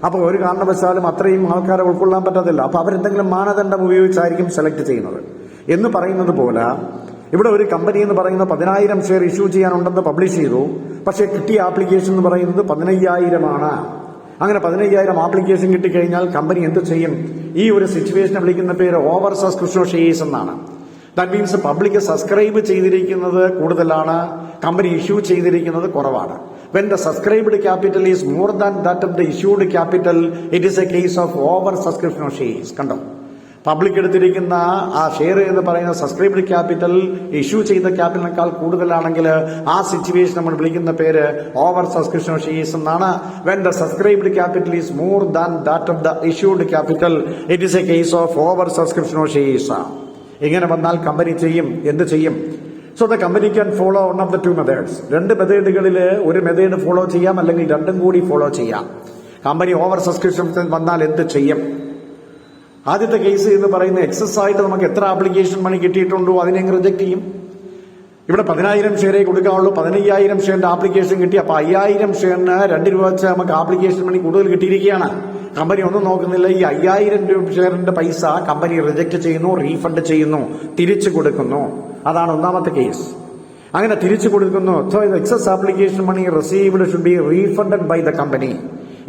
അപ്പൊ ഒരു കാരണവശാലും അത്രയും ആൾക്കാരെ ഉൾക്കൊള്ളാൻ പറ്റത്തില്ല. അപ്പൊ അവരെന്തെങ്കിലും മാനദണ്ഡം ഉപയോഗിച്ചായിരിക്കും സെലക്ട് ചെയ്യുന്നത്. എന്ന് പറയുന്നത് പോലെ ഇവിടെ ഒരു കമ്പനി എന്ന് പറയുന്ന 10,000 ഷെയർ ഇഷ്യൂ ചെയ്യാനുണ്ടെന്ന് പബ്ലിഷ് ചെയ്തു. പക്ഷേ കിട്ടിയ ആപ്ലിക്കേഷൻ എന്ന് പറയുന്നത് 15,000 ആണ്. അങ്ങനെ 15,000 ആപ്ലിക്കേഷൻ കിട്ടിക്കഴിഞ്ഞാൽ കമ്പനി എന്ത് ചെയ്യും? ഈ ഒരു സിറ്റുവേഷനെ വിളിക്കുന്ന പേര് ഓവർ സബ്സ്ക്രിപ്ഷൻ ഷെയർസ് എന്നാണ്. ദാറ്റ് മീൻസ് പബ്ലിക് സബ്സ്ക്രൈബ് ചെയ്തിരിക്കുന്നത് കൂടുതലാണ്, കമ്പനി ഇഷ്യൂ ചെയ്തിരിക്കുന്നത് കുറവാണ്. When the subscribed capital is more than that of the issued capital, it is a case of over subscription shares. കണ്ടോ, പബ്ലിക് എടുത്തിരിക്കുന്ന ആ ഷെയർ എന്ന് പറയുന്ന സബ്സ്ക്രൈബ്ഡ് ക്യാപിറ്റൽ ഇഷ്യൂ ചെയ്ത ക്യാപിറ്റലിനേക്കാൾ കൂടുതലാണെങ്കിൽ ആ സിറ്റുവേഷൻ നമ്മൾ വിളിക്കുന്ന പേര് ഓവർ സബ്സ്ക്രിപ്ഷൻ ഷെയർസ് എന്നാണ്. When the subscribed capital is more than that of the issued capital, it is a case of over subscription shares. ഇങ്ങനെ വന്നാൽ കമ്പനി ചെയ്യും, എന്ത് ചെയ്യും? So the company can follow one of the 2 methods. 2 മെത്തേഡുകളിൽ ഒരു method follow ചെയ്യാം, അല്ലെങ്കിൽ രണ്ടും കൂടി ഫോളോ ചെയ്യാം. കമ്പനി ഓവർ സബ്സ്ക്രിപ്ഷൻ വന്നാൽ എന്ത് ചെയ്യും? ആദ്യത്തെ കേസ് എന്ന് പറയുന്ന എക്സസ് ആയിട്ട് നമുക്ക് എത്ര ആപ്ലിക്കേഷൻ മണി കിട്ടിയിട്ടുണ്ടോ അതിനെ റിജക്ട് ചെയ്യും. ഇവിടെ 10,000 ഷെയറേ കൊടുക്കാനുള്ളൂ, 15,000 ഷെയറിന്റെ ആപ്ലിക്കേഷൻ കിട്ടി. അപ്പൊ 5,000 ഷെയറിന് 2 രൂപ വെച്ച് നമുക്ക് ആപ്ലിക്കേഷൻ മണി കൂടുതൽ കിട്ടിയിരിക്കുകയാണ്. കമ്പനി ഒന്നും നോക്കുന്നില്ല. ഈ 5,000 ഷെയറിന്റെ പൈസ കമ്പനി റിജക്ട് ചെയ്യുന്നു, റീഫണ്ട് ചെയ്യുന്നു, തിരിച്ചു കൊടുക്കുന്നു. അതാണ് ഒന്നാമത്തെ കേസ്. അങ്ങനെ തിരിച്ചു കൊടുക്കുന്നു. So excess application money received should be refunded by the company.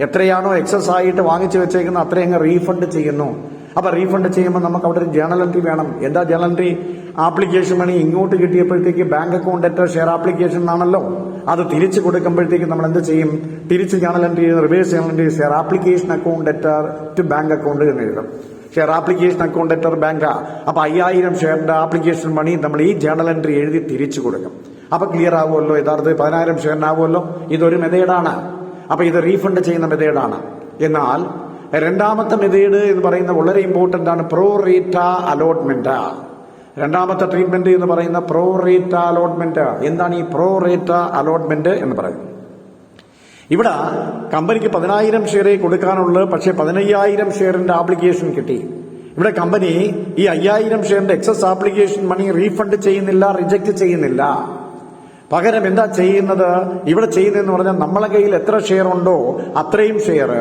എത്രയാണോ എക്സസ് ആയിട്ട് വാങ്ങിച്ചു വെച്ചേക്കുന്നത് അത്രയങ്ങ് റീഫണ്ട് ചെയ്യുന്നു. അപ്പൊ റീഫണ്ട് ചെയ്യുമ്പോൾ നമുക്ക് അവിടെ ഒരു ജേണൽ എൻട്രി വേണം. എന്താ ജേണൽ എൻട്രി? ആപ്ലിക്കേഷൻ മണി ഇങ്ങോട്ട് കിട്ടിയപ്പോഴത്തേക്ക് bank account at share application ആണല്ലോ, അത് തിരിച്ചു കൊടുക്കുമ്പോഴത്തേക്ക് നമ്മൾ എന്ത് ചെയ്യും? തിരിച്ച് journal entry, reverse journal entry, share application account at to bank account എന്ന് എഴുതും. Share application account at bank. അപ്പൊ 5,000 ഷെയറിന്റെ ആപ്ലിക്കേഷൻ മണി നമ്മൾ ഈ ജേണൽ എൻട്രി എഴുതി തിരിച്ചു കൊടുക്കും. അപ്പൊ ക്ലിയർ ആവുമല്ലോ, യഥാർത്ഥത്തിൽ 10,000 ഷെയറിനാവുമല്ലോ. ഇതൊരു മെത്തേഡാണ്. അപ്പൊ ഇത് റീഫണ്ട് ചെയ്യുന്ന മെത്തേഡാണ്. എന്നാൽ രണ്ടാമത്തെ മെത്തേഡ് എന്ന് പറയുന്നത് വളരെ ഇമ്പോർട്ടന്റ് ആണ്, പ്രോ റേറ്റ അലോട്ട്മെന്റ്. രണ്ടാമത്തെ ട്രീറ്റ്മെന്റ് എന്ന് പറയുന്ന പ്രോ റേറ്റ അലോട്ട്മെന്റ്. എന്താണ് ഈ പ്രോ റേറ്റ അലോട്ട്മെന്റ് എന്ന് പറയുന്നത്? ഇവിടെ കമ്പനിക്ക് 10,000 ഷെയറേ കൊടുക്കാനുള്ളൂ, പക്ഷേ 15,000 ഷെയറിന്റെ ആപ്ലിക്കേഷൻ കിട്ടി. ഇവിടെ കമ്പനി ഈ 5,000 ഷെയറിന്റെ എക്സസ് ആപ്ലിക്കേഷൻ മണി റീഫണ്ട് ചെയ്യുന്നില്ല, റിജക്ട് ചെയ്യുന്നില്ല. പകരം എന്താ ചെയ്യുന്നത്? ഇവിടെ ചെയ്യുന്നതെന്ന് പറഞ്ഞാൽ നമ്മളെ കയ്യിൽ എത്ര ഷെയർ ഉണ്ടോ അത്രയും ഷെയർ,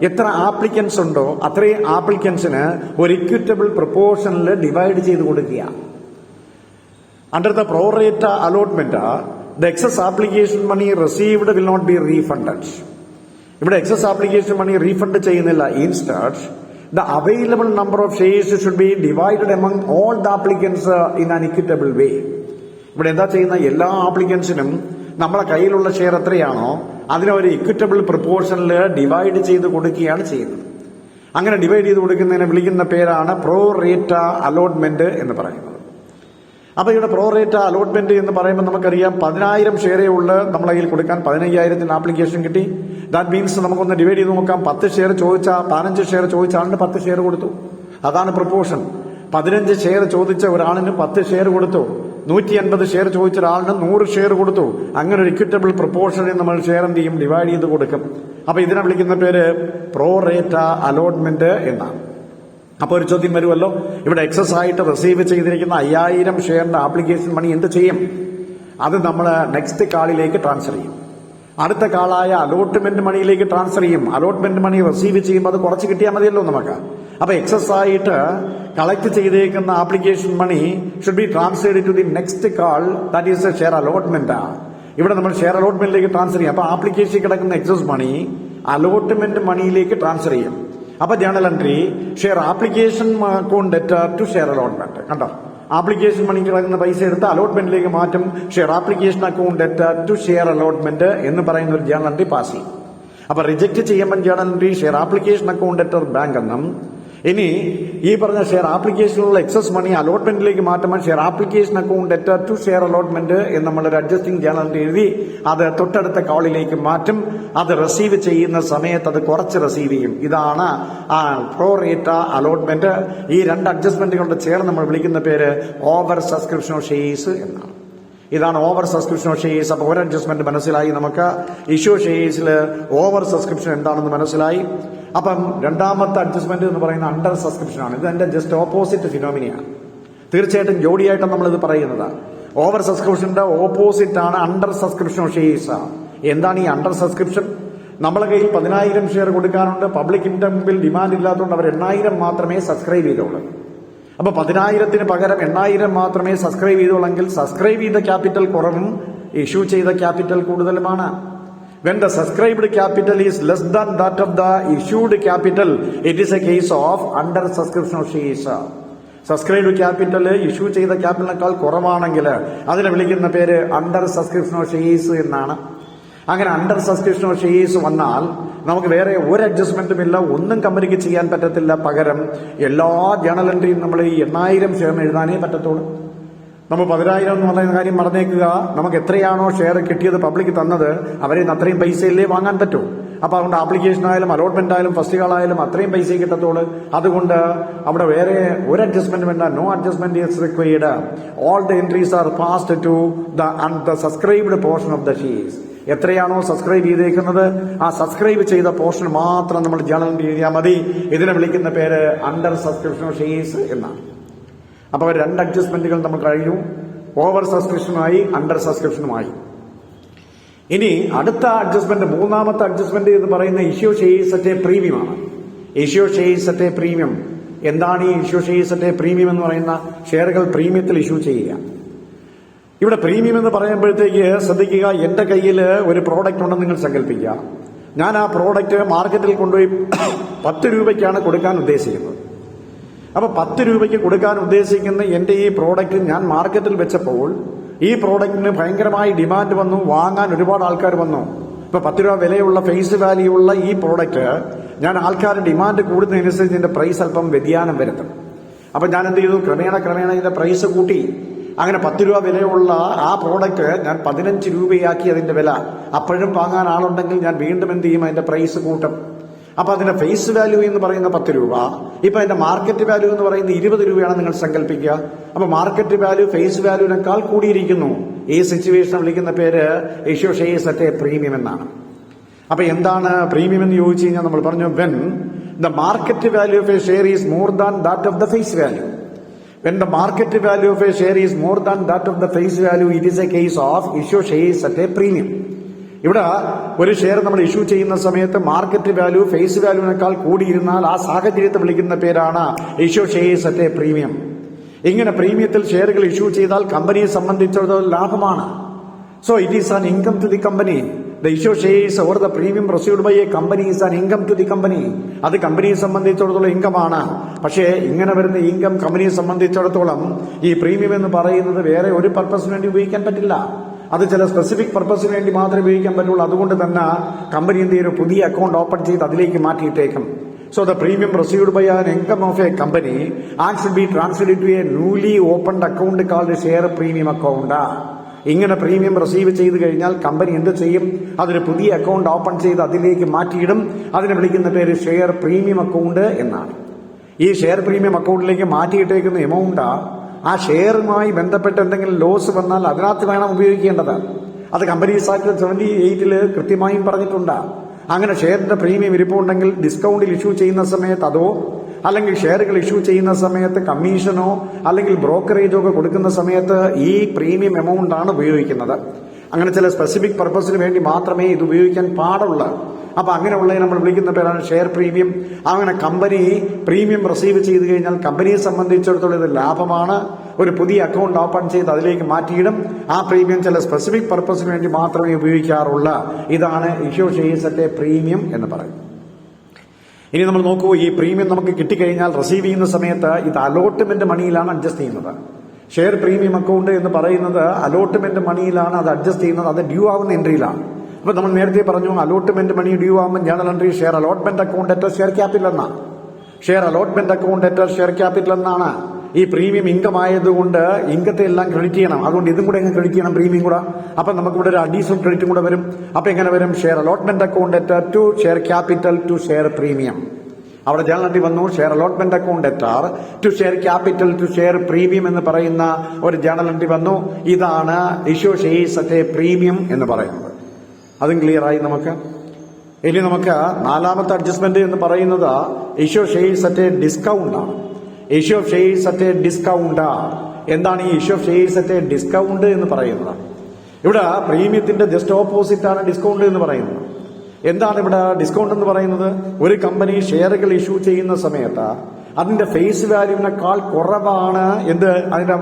എത്ര ആപ്ലിക്കൻസ് ഉണ്ടോ അത്രയും ആപ്ലിക്കൻസിന് ഒരു ഇക്വിറ്റബിൾ പ്രൊപ്പോർഷനിൽ ഡിവൈഡ് ചെയ്ത് കൊടുക്കുക. Under the pro rata allotment the excess application money received will not be refunded. ഇവിടെ എക്സസ് ആപ്ലിക്കേഷൻ മണി റീഫണ്ട് ചെയ്യുന്നില്ല. Instead the available number of shares should be divided among all the applicants in an equitable way. ഇവിടെ എന്താ ചെയ്യുന്ന? എല്ലാ ആപ്ലിക്കൻസിനും നമ്മളെ കയ്യിലുള്ള share എത്രയാണോ അതിനെ ഒരു ഇക്വിറ്റബിൾ പ്രൊപ്പോർഷനിൽ ഡിവൈഡ് ചെയ്ത് കൊടുക്കുകയാണ് ചെയ്യുന്നത്. അങ്ങനെ ഡിവൈഡ് ചെയ്ത് കൊടുക്കുന്നതിനെ വിളിക്കുന്ന പേരാണ് പ്രോ റേറ്റ അലോട്ട്മെന്റ് എന്ന് പറയുന്നത്. അപ്പൊ ഇവിടെ പ്രോ റേറ്റ അലോട്ട്മെന്റ് എന്ന് പറയുമ്പോൾ നമുക്കറിയാം 10,000 ഷെയറേ ഉള്ളൂ നമ്മളെ കയ്യിൽ കൊടുക്കാൻ. 15,000 ആപ്ലിക്കേഷൻ കിട്ടി. ദാറ്റ് മീൻസ് നമുക്കൊന്ന് ഡിവൈഡ് ചെയ്ത് നോക്കാം. 10 ഷെയർ ചോദിച്ച 15 ഷെയർ ചോദിച്ച ആളിന് 10 ഷെയർ കൊടുത്തു. അതാണ് പ്രൊപ്പോർഷൻ. 15 ഷെയർ ചോദിച്ച ഒരാളിന് 10 ഷെയർ കൊടുത്തു. 150 ഷെയർ ചോദിച്ച ഒരാളിന് 100 ഷെയർ കൊടുത്തു. അങ്ങനെ ഒരു ഇക്വിറ്റബിൾ പ്രൊപ്പോർഷനിൽ നമ്മൾ ഷെയർ എന്ത് ചെയ്യും? ഡിവൈഡ് ചെയ്ത് കൊടുക്കും. അപ്പൊ ഇതിനെ വിളിക്കുന്ന പേര് പ്രോ റേറ്റ അലോട്ട്മെന്റ് എന്നാണ്. അപ്പൊ ഒരു ചോദ്യം വരുമല്ലോ, ഇവിടെ എക്സസ് ആയിട്ട് റിസീവ് ചെയ്തിരിക്കുന്ന 5,000 ഷെയറിന്റെ ആപ്ലിക്കേഷൻ മണി എന്ത് ചെയ്യും? അത് നമ്മൾ നെക്സ്റ്റ് കാളിലേക്ക് ട്രാൻസ്ഫർ ചെയ്യും. അടുത്ത കാളായ അലോട്ട്മെന്റ് മണിയിലേക്ക് ട്രാൻസ്ഫർ ചെയ്യും. അലോട്ട്മെന്റ് മണി റിസീവ് ചെയ്യുമ്പോൾ അത് കുറച്ച് കിട്ടിയാൽ മതിയല്ലോ നമുക്ക്. അപ്പൊ എക്സസ് ആയിട്ട് കളക്ട് ചെയ്തേക്കുന്ന application money should be transferred to the next call, that is share allotment. ഇവിടെ നമ്മൾ ഷെയർ അലോട്ട്മെന്റിലേക്ക് ട്രാൻസ്ഫർ ചെയ്യും. അപ്പൊ ആപ്ലിക്കേഷൻ കിടക്കുന്ന എക്സസ് മണി അലോട്ട്മെന്റ് മണിയിലേക്ക് ട്രാൻസ്ഫർ ചെയ്യും. അപ്പൊ journal entry share application account debtor to share allotment. കണ്ടോ, ആപ്ലിക്കേഷൻ മണിക്ക് കിടക്കുന്ന പൈസ എടുത്ത് അലോട്ട്മെന്റിലേക്ക് മാറ്റും. Share application account debtor to share allotment എന്ന് പറയുന്ന ഒരു ജേണൽ എൻട്രി പാസ് ചെയ്യും. അപ്പൊ റിജക്ട് ചെയ്യുമ്പോൾ journal entry share application account debtor bank എന്നും, ഇനി ഈ പറഞ്ഞ ഷെയർ ആപ്ലിക്കേഷനിലുള്ള എക്സസ് മണി അലോട്ട്മെന്റിലേക്ക് മാറ്റുമ്പോൾ share application account debtor to share allotment എന്ന് നമ്മളൊരു അഡ്ജസ്റ്റിംഗ് ജേണൽ എഴുതി അത് തൊട്ടടുത്ത കോളിലേക്ക് മാറ്റും. അത് റിസീവ് ചെയ്യുന്ന സമയത്ത് അത് കുറച്ച് റിസീവ് ചെയ്യും. ഇതാണ് ആ പ്രോ റേറ്റ അലോട്ട്മെന്റ്. ഈ രണ്ട് അഡ്ജസ്റ്റ്മെന്റുകളുടെ ചേർന്ന് നമ്മൾ വിളിക്കുന്ന പേര് ഓവർ സബ്സ്ക്രിപ്ഷൻ ഓഫ് ഷെയർസ് എന്നാണ്. ഇതാണ് ഓവർ സബ്സ്ക്രിപ്ഷൻ ഓഫ് ഷെയർസ്. അപ്പോൾ ഒരു അഡ്ജസ്റ്റ്മെന്റ് മനസ്സിലായി. നമുക്ക് ഇഷ്യൂ ഷെയർസിൽ ഓവർ സബ്സ്ക്രിപ്ഷൻ എന്താണെന്ന് മനസ്സിലായി. അപ്പം രണ്ടാമത്തെ അഡ്ജസ്റ്റ്മെന്റ് എന്ന് പറയുന്നത് അണ്ടർ സബ്സ്ക്രിപ്ഷൻ ആണ്. ഇത് എന്റെ ജസ്റ്റ് ഓപ്പോസിറ്റ് ഫിനോമിനയാണ്. തീർച്ചയായിട്ടും ജോഡിയായിട്ടും നമ്മളിത് പറയുന്നത്. ഓവർ സബ്സ്ക്രിപ്ഷന്റെ ഓപ്പോസിറ്റ് ആണ് അണ്ടർ സബ്സ്ക്രിപ്ഷൻ ഓഫ് ഷെയർസ്. എന്താണ് ഈ അണ്ടർ സബ്സ്ക്രിപ്ഷൻ? നമ്മളെ കയ്യിൽ 10,000 ഷെയർ കൊടുക്കാനുണ്ട്. പബ്ലിക്കിന്റെ മുമ്പിൽ ഡിമാൻഡ് ഇല്ലാത്തതുകൊണ്ട് അവർ 8,000 മാത്രമേ സബ്സ്ക്രൈബ് ചെയ്തോളൂ. അപ്പൊ 10,000 പകരം 8,000 മാത്രമേ സബ്സ്ക്രൈബ് ചെയ്തോളെങ്കിൽ സബ്സ്ക്രൈബ് ചെയ്ത ക്യാപിറ്റൽ കുറവും ഇഷ്യൂ ചെയ്ത capital കൂടുതലുമാണ്. When the subscribed capital is less than that of the issued capital, it is a case of under subscription of shares. Subscribed capital issue ചെയ്ത ക്യാപിറ്റലിനേക്കാൾ കുറവാണെങ്കിൽ അതിനെ വിളിക്കുന്ന പേര് അണ്ടർ സബ്സ്ക്രിപ്ഷൻ ഓഫ് ഷെയർസ് എന്നാണ്. അങ്ങനെ under subscription of shares വന്നാൽ നമുക്ക് വേറെ ഒരു അഡ്ജസ്റ്റ്മെന്റും ഇല്ല, ഒന്നും കമ്പനിക്ക് ചെയ്യാൻ പറ്റത്തില്ല. പകരം എല്ലാ ജേണൽ എൻട്രിയും നമ്മൾ ഈ 8,000 ഷെയർ എഴുതാനേ പറ്റത്തുള്ളൂ. നമ്മൾ 10,000 എന്ന് പറയുന്ന കാര്യം മറന്നേക്കുക. നമുക്ക് എത്രയാണോ ഷെയർ കിട്ടിയത് പബ്ലിക് തന്നത് അവരെ അത്രയും പൈസയില്ലേ വാങ്ങാൻ പറ്റൂ. അപ്പൊ അതുകൊണ്ട് ആപ്ലിക്കേഷൻ ആയാലും അലോട്ട്മെന്റ് ആയാലും ഫസ്റ്റ് കാൾ ആയാലും അത്രയും പൈസ കിട്ടത്തുള്ളൂ. അതുകൊണ്ട് അവിടെ വേറെ ഒരു അഡ്ജസ്റ്റ്മെന്റ് വേണ്ട. No adjustment is required. All the entries are passed to the subscribed portion of the shares. എത്രയാണോ സബ്സ്ക്രൈബ് ചെയ്തേക്കുന്നത് ആ സബ്സ്ക്രൈബ് ചെയ്ത പോർഷൻ മാത്രം നമ്മൾ ജേണലിൽ എഴുതിയാൽ മതി. ഇതിനെ വിളിക്കുന്ന പേര് അണ്ടർ സബ്സ്ക്രിപ്ഷൻ ഓഫ് ഷെയർസ് എന്നാണ്. അപ്പോൾ രണ്ട് അഡ്ജസ്റ്റ്മെന്റുകൾ നമ്മൾ കഴിഞ്ഞു. ഓവർ സബ്സ്ക്രിപ്ഷനുമായി അണ്ടർ സബ്സ്ക്രിപ്ഷനുമായി. ഇനി അടുത്ത അഡ്ജസ്റ്റ്മെന്റ്, മൂന്നാമത്തെ അഡ്ജസ്റ്റ്മെന്റ് എന്ന് പറയുന്ന ഇഷ്യൂ ഷെയർസ് അറ്റ് എ പ്രീമിയമാണ്. Issue shares at a premium. എന്താണ് ഈ issue shares at a premium എന്ന് പറയുന്ന? ഷെയറുകൾ പ്രീമിയത്തിൽ ഇഷ്യൂ ചെയ്യുക. ഇവിടെ പ്രീമിയം എന്ന് പറയുമ്പോഴത്തേക്ക് ശ്രദ്ധിക്കുക, എന്റെ കയ്യിൽ ഒരു പ്രോഡക്റ്റ് ഉണ്ടെന്ന് നിങ്ങൾ സങ്കല്പിക്കുക. ഞാൻ ആ പ്രോഡക്റ്റ് മാർക്കറ്റിൽ കൊണ്ടുപോയി 10 രൂപയ്ക്കാണ് കൊടുക്കാൻ ഉദ്ദേശിക്കുന്നത്. അപ്പൊ 10 രൂപയ്ക്ക് കൊടുക്കാൻ ഉദ്ദേശിക്കുന്ന എന്റെ ഈ പ്രോഡക്റ്റ് ഞാൻ മാർക്കറ്റിൽ വെച്ചപ്പോൾ ഈ പ്രോഡക്റ്റിന് ഭയങ്കരമായി ഡിമാൻഡ് വന്നു, വാങ്ങാൻ ഒരുപാട് ആൾക്കാർ വന്നു. ഇപ്പൊ 10 രൂപ വിലയുള്ള ഫേസ് വാല്യൂ ഉള്ള ഈ പ്രോഡക്റ്റ് ഞാൻ ആൾക്കാരുടെ ഡിമാൻഡ് കൂടുന്നതിനനുസരിച്ച് ഇതിന്റെ പ്രൈസ് അല്പം വ്യതിയാനം വരുത്തും. അപ്പൊ ഞാൻ എന്ത് ചെയ്തു? ക്രമേണ ഇതിന്റെ പ്രൈസ് കൂട്ടി. അങ്ങനെ 10 രൂപ വിലയുള്ള ആ പ്രോഡക്റ്റ് ഞാൻ 15 രൂപയാക്കി അതിന്റെ വില. അപ്പോഴും വാങ്ങാൻ ആളുണ്ടെങ്കിൽ ഞാൻ വീണ്ടും എന്ത് ചെയ്യും? അതിന്റെ പ്രൈസ് കൂട്ടും. അപ്പൊ അതിന്റെ ഫേസ് വാല്യൂ എന്ന് പറയുന്ന 10 രൂപ, ഇപ്പൊ അതിന്റെ മാർക്കറ്റ് വാല്യൂ എന്ന് പറയുന്നത് 20 രൂപയാണ് നിങ്ങൾ സങ്കല്പിക്കുക. അപ്പൊ മാർക്കറ്റ് വാല്യൂ ഫേസ് വാല്യൂവിനേക്കാൾ കൂടിയിരിക്കുന്നു. ഈ സിറ്റുവേഷൻ വിളിക്കുന്ന പേര് issue shares at a premium എന്നാണ്. അപ്പൊ എന്താണ് പ്രീമിയം എന്ന് ചോദിച്ചു കഴിഞ്ഞാൽ നമ്മൾ പറഞ്ഞു, when the market value of a share is more than that of the face value. When the market value of a share is more than that of the face value, it is a case of issue shares at a premium. ഇവിടെ ഒരു share നമ്മൾ issue ചെയ്യുന്ന സമയത്ത് market value face വാല്യൂവിനേക്കാൾ കൂടിയിരുന്നാൽ ആ സാഹചര്യത്തെ വിളിക്കുന്ന പേരാണ് issue shares at a premium. ഇങ്ങനെ പ്രീമിയത്തിൽ ഷെയറുകൾ ഇഷ്യൂ ചെയ്താൽ കമ്പനിയെ സംബന്ധിച്ചിടത്തോളം ലാഭമാണ്. So it is an income to the company. The issue shares or the premium received by a company is an income to the company. അത് കമ്പനിയെ സംബന്ധിച്ചിടത്തോളം ഇൻകമാണ്. പക്ഷേ ഇങ്ങനെ വരുന്ന ഇൻകം കമ്പനിയെ സംബന്ധിച്ചിടത്തോളം ഈ പ്രീമിയം എന്ന് പറയുന്നത് വേറെ ഒരു പർപ്പസിന് വേണ്ടി ഉപയോഗിക്കാൻ പറ്റില്ല. അത് ചില സ്പെസിഫിക് പർപ്പസിന് വേണ്ടി മാത്രമേ ഉപയോഗിക്കാൻ പറ്റുള്ളൂ. അതുകൊണ്ട് തന്നെ കമ്പനി എന്ത് ചെയ്യും? പുതിയ അക്കൗണ്ട് ഓപ്പൺ ചെയ്ത് അതിലേക്ക് മാറ്റിയിട്ടേക്കും. So the premium received by an income of a company and should be transferred to a newly opened account called share premium account. ഇങ്ങനെ പ്രീമിയം റിസീവ് ചെയ്ത് കഴിഞ്ഞാൽ കമ്പനി എന്ത് ചെയ്യും? അതൊരു പുതിയ അക്കൗണ്ട് ഓപ്പൺ ചെയ്ത് അതിലേക്ക് മാറ്റിയിടും. അതിനെ വിളിക്കുന്ന പേര് ഷെയർ പ്രീമിയം അക്കൗണ്ട് എന്നാണ്. ഈ ഷെയർ പ്രീമിയം അക്കൗണ്ടിലേക്ക് മാറ്റിയിട്ടേക്കുന്ന എമൗണ്ട് ആ ഷെയറുമായി ബന്ധപ്പെട്ട് എന്തെങ്കിലും ലോസ് വന്നാൽ അതിനകത്ത് വേണം ഉപയോഗിക്കേണ്ടത്. അത് കമ്പനീസ് ആക്ട് 78 കൃത്യമായും പറഞ്ഞിട്ടുണ്ട്. അങ്ങനെ ഷെയറിന്റെ പ്രീമിയം ഇരിപ്പുണ്ടെങ്കിൽ ഡിസ്കൗണ്ടിൽ ഇഷ്യൂ ചെയ്യുന്ന സമയത്ത് അതോ അല്ലെങ്കിൽ ഷെയറുകൾ ഇഷ്യൂ ചെയ്യുന്ന സമയത്ത് കമ്മീഷനോ അല്ലെങ്കിൽ ബ്രോക്കറേജോ ഒക്കെ കൊടുക്കുന്ന സമയത്ത് ഈ പ്രീമിയം എമൗണ്ട് ആണ് ഉപയോഗിക്കുന്നത്. അങ്ങനെ ചില സ്പെസിഫിക് പർപ്പസിന് വേണ്ടി മാത്രമേ ഇത് ഉപയോഗിക്കാൻ പാടുള്ളൂ. അപ്പൊ അങ്ങനെയുള്ളതിനെ നമ്മൾ വിളിക്കുന്ന പേരാണ് ഷെയർ പ്രീമിയം. അങ്ങനെ കമ്പനി പ്രീമിയം റിസീവ് ചെയ്ത് കഴിഞ്ഞാൽ കമ്പനിയെ സംബന്ധിച്ചിടത്തോളം ഇത് ലാഭമാണ്. ഒരു പുതിയ അക്കൗണ്ട് ഓപ്പൺ ചെയ്ത് അതിലേക്ക് മാറ്റിയിടും. ആ പ്രീമിയം ചില സ്പെസിഫിക് പർപ്പസിന് വേണ്ടി മാത്രമേ ഉപയോഗിക്കാറുള്ളൂ. ഇതാണ് issue shares at a premium എന്ന് പറയുന്നത്. ഇനി നമ്മൾ നോക്കൂ, ഈ പ്രീമിയം നമുക്ക് കിട്ടിക്കഴിഞ്ഞാൽ റിസീവ് ചെയ്യുന്ന സമയത്ത് ഇത് അലോട്ട്മെന്റ് മണിയിലാണ് അഡ്ജസ്റ്റ് ചെയ്യുന്നത്. ഷെയർ പ്രീമിയം അക്കൗണ്ട് എന്ന് പറയുന്നത് അലോട്ട്മെന്റ് മണിയിലാണ് അത് അഡ്ജസ്റ്റ് ചെയ്യുന്നത്. അത് ഡ്യൂ ആവുന്ന എൻട്രിയിലാണ്. അപ്പൊ നമ്മൾ നേരത്തെ പറഞ്ഞു അലോട്ട്മെന്റ് മണി ഡ്യൂ ആവുമ്പോൾ journal entry share allotment account at share capital എന്നാണ്. Share allotment account at share capital എന്നാണ്. ഈ പ്രീമിയം ഇൻകം ആയതുകൊണ്ട് ഇൻകത്തെ എല്ലാം ക്രെഡിറ്റ് ചെയ്യണം. അതുകൊണ്ട് ഇതും കൂടെ എങ്ങനെ ക്രെഡിറ്റ് ചെയ്യണം, പ്രീമിയം കൂടെ. അപ്പൊ നമുക്ക് ഇവിടെ ഒരു അഡീഷണൽ ക്രെഡിറ്റും കൂടെ വരും. അപ്പൊ എങ്ങനെ വരും? Share allotment account at to share capital to share premium. അവിടെ ജേണൽ എൻട്രി വന്നു. Share allotment account at to share capital to share premium എന്ന് പറയുന്ന ഒരു ജേണൽ എൻട്രി വന്നു. ഇതാണ് ഇഷ്യൂ ഷെയർസ് അറ്റ് പ്രീമിയം എന്ന് പറയുന്നത്. അതും ക്ലിയർ ആയി നമുക്ക്. ഇനി നമുക്ക് നാലാമത്തെ അഡ്ജസ്റ്റ്മെന്റ് എന്ന് പറയുന്നത് ഇഷ്യൂ ഷെയർസ് അറ്റ് ഡിസ്കൗണ്ട് ആണ്. Issue of shares at discount. എന്താണ് ഈ issue of shares at discount എന്ന് പറയുന്നത്? ഇവിടെ പ്രീമിയത്തിന്റെ ജസ്റ്റ് ഓപ്പോസിറ്റ് ആണ് ഡിസ്കൗണ്ട് എന്ന് പറയുന്നത്. എന്താണ് ഇവിടെ ഡിസ്കൗണ്ട് എന്ന് പറയുന്നത്? ഒരു കമ്പനി ഷെയറുകൾ ഇഷ്യൂ ചെയ്യുന്ന സമയത്ത് അതിന്റെ ഫേസ് വാല്യൂവിനേക്കാൾ കുറവാണ് അതിന്റെ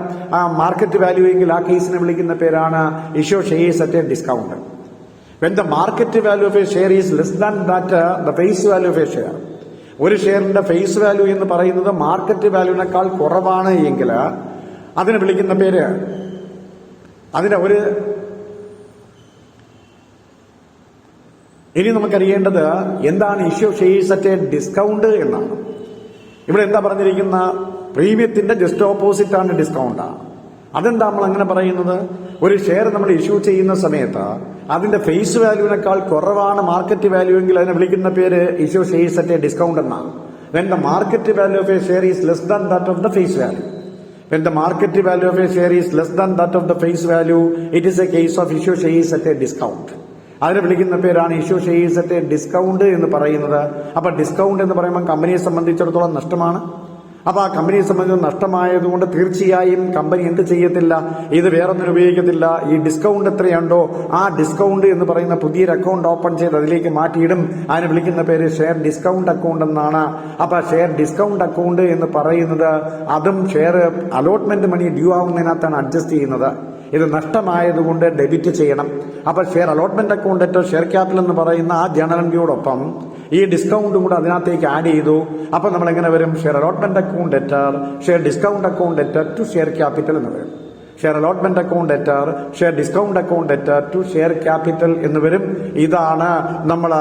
മാർക്കറ്റ് വാല്യൂ എങ്കിൽ ആ കേസിനെ വിളിക്കുന്ന പേരാണ് issue shares at discount. When the market value of a share is less than that the face value of a share, ഒരു ഷെയറിന്റെ ഫേസ് വാല്യൂ എന്ന് പറയുന്നത് മാർക്കറ്റ് വാല്യൂവിനേക്കാൾ കുറവാണ് എങ്കിൽ അതിനെ വിളിക്കുന്ന പേര് ഇനി നമുക്കറിയേണ്ടത് എന്താണ് ഇഷ്യൂ ഷെയർസ് അറ്റ് ഡിസ്കൗണ്ട് എന്നാണ്. ഇവിടെ എന്താ പറഞ്ഞിരിക്കുന്ന? പ്രീമിയത്തിന്റെ ജസ്റ്റ് ഓപ്പോസിറ്റ് ആണ് ഡിസ്കൗണ്ട്. അതെന്താ നമ്മൾ അങ്ങനെ പറയുന്നത്? ഒരു ഷെയർ നമ്മൾ ഇഷ്യൂ ചെയ്യുന്ന സമയത്ത് അതിന്റെ ഫേസ് വാല്യൂവിനേക്കാൾ കുറവാണ് മാർക്കറ്റ് വാല്യൂ എങ്കിൽ അതിനെ വിളിക്കുന്ന പേര് ഇഷ്യൂ ഷെയർസ് അറ്റ് ഡിസ്കൗണ്ട് എന്നാണ്. When the market value of a share is less than that of the face value. When the market value of a share is less than that of the face value, it is a case of issue shares at a discount. അതിനെ വിളിക്കുന്ന പേരാണ് issue shares at discount എന്ന് പറയുന്നത്. അപ്പൊ discount എന്ന് പറയുമ്പോൾ കമ്പനിയെ സംബന്ധിച്ചിടത്തോളം നഷ്ടമാണ്. അപ്പൊ ആ കമ്പനിയെ സംബന്ധിച്ച് നഷ്ടമായതുകൊണ്ട് തീർച്ചയായും കമ്പനി എന്ത് ചെയ്യത്തില്ല? ഇത് വേറൊന്നിനും ഉപയോഗിക്കത്തില്ല. ഈ ഡിസ്കൗണ്ട് എത്രയുണ്ടോ ആ ഡിസ്കൗണ്ട് എന്ന് പറയുന്ന പുതിയൊരു അക്കൗണ്ട് ഓപ്പൺ ചെയ്ത് അതിലേക്ക് മാറ്റിയിടും. അതിനെ വിളിക്കുന്ന പേര് ഷെയർ ഡിസ്കൗണ്ട് അക്കൗണ്ട് എന്നാണ്. അപ്പൊ ഷെയർ ഡിസ്കൗണ്ട് അക്കൗണ്ട് എന്ന് പറയുന്നത് അതും ഷെയർ അലോട്ട്മെന്റ് മണി ഡ്യൂ ആവുന്നതിനകത്താണ് അഡ്ജസ്റ്റ് ചെയ്യുന്നത്. ഇത് നഷ്ടമായതുകൊണ്ട് ഡെബിറ്റ് ചെയ്യണം. അപ്പൊ share allotment account at share capital എന്ന് പറയുന്ന ആ ജേണൽ എൻട്രിയോടൊപ്പം ഈ ഡിസ്കൗണ്ടും കൂടെ അതിനകത്തേക്ക് ആഡ് ചെയ്തു. അപ്പൊ നമ്മൾ എങ്ങനെ വരും? Share allotment account at share discount account at to share capital എന്ന് വരും. Share allotment account at share discount account at to share capital എന്ന് വരും. ഇതാണ് നമ്മൾ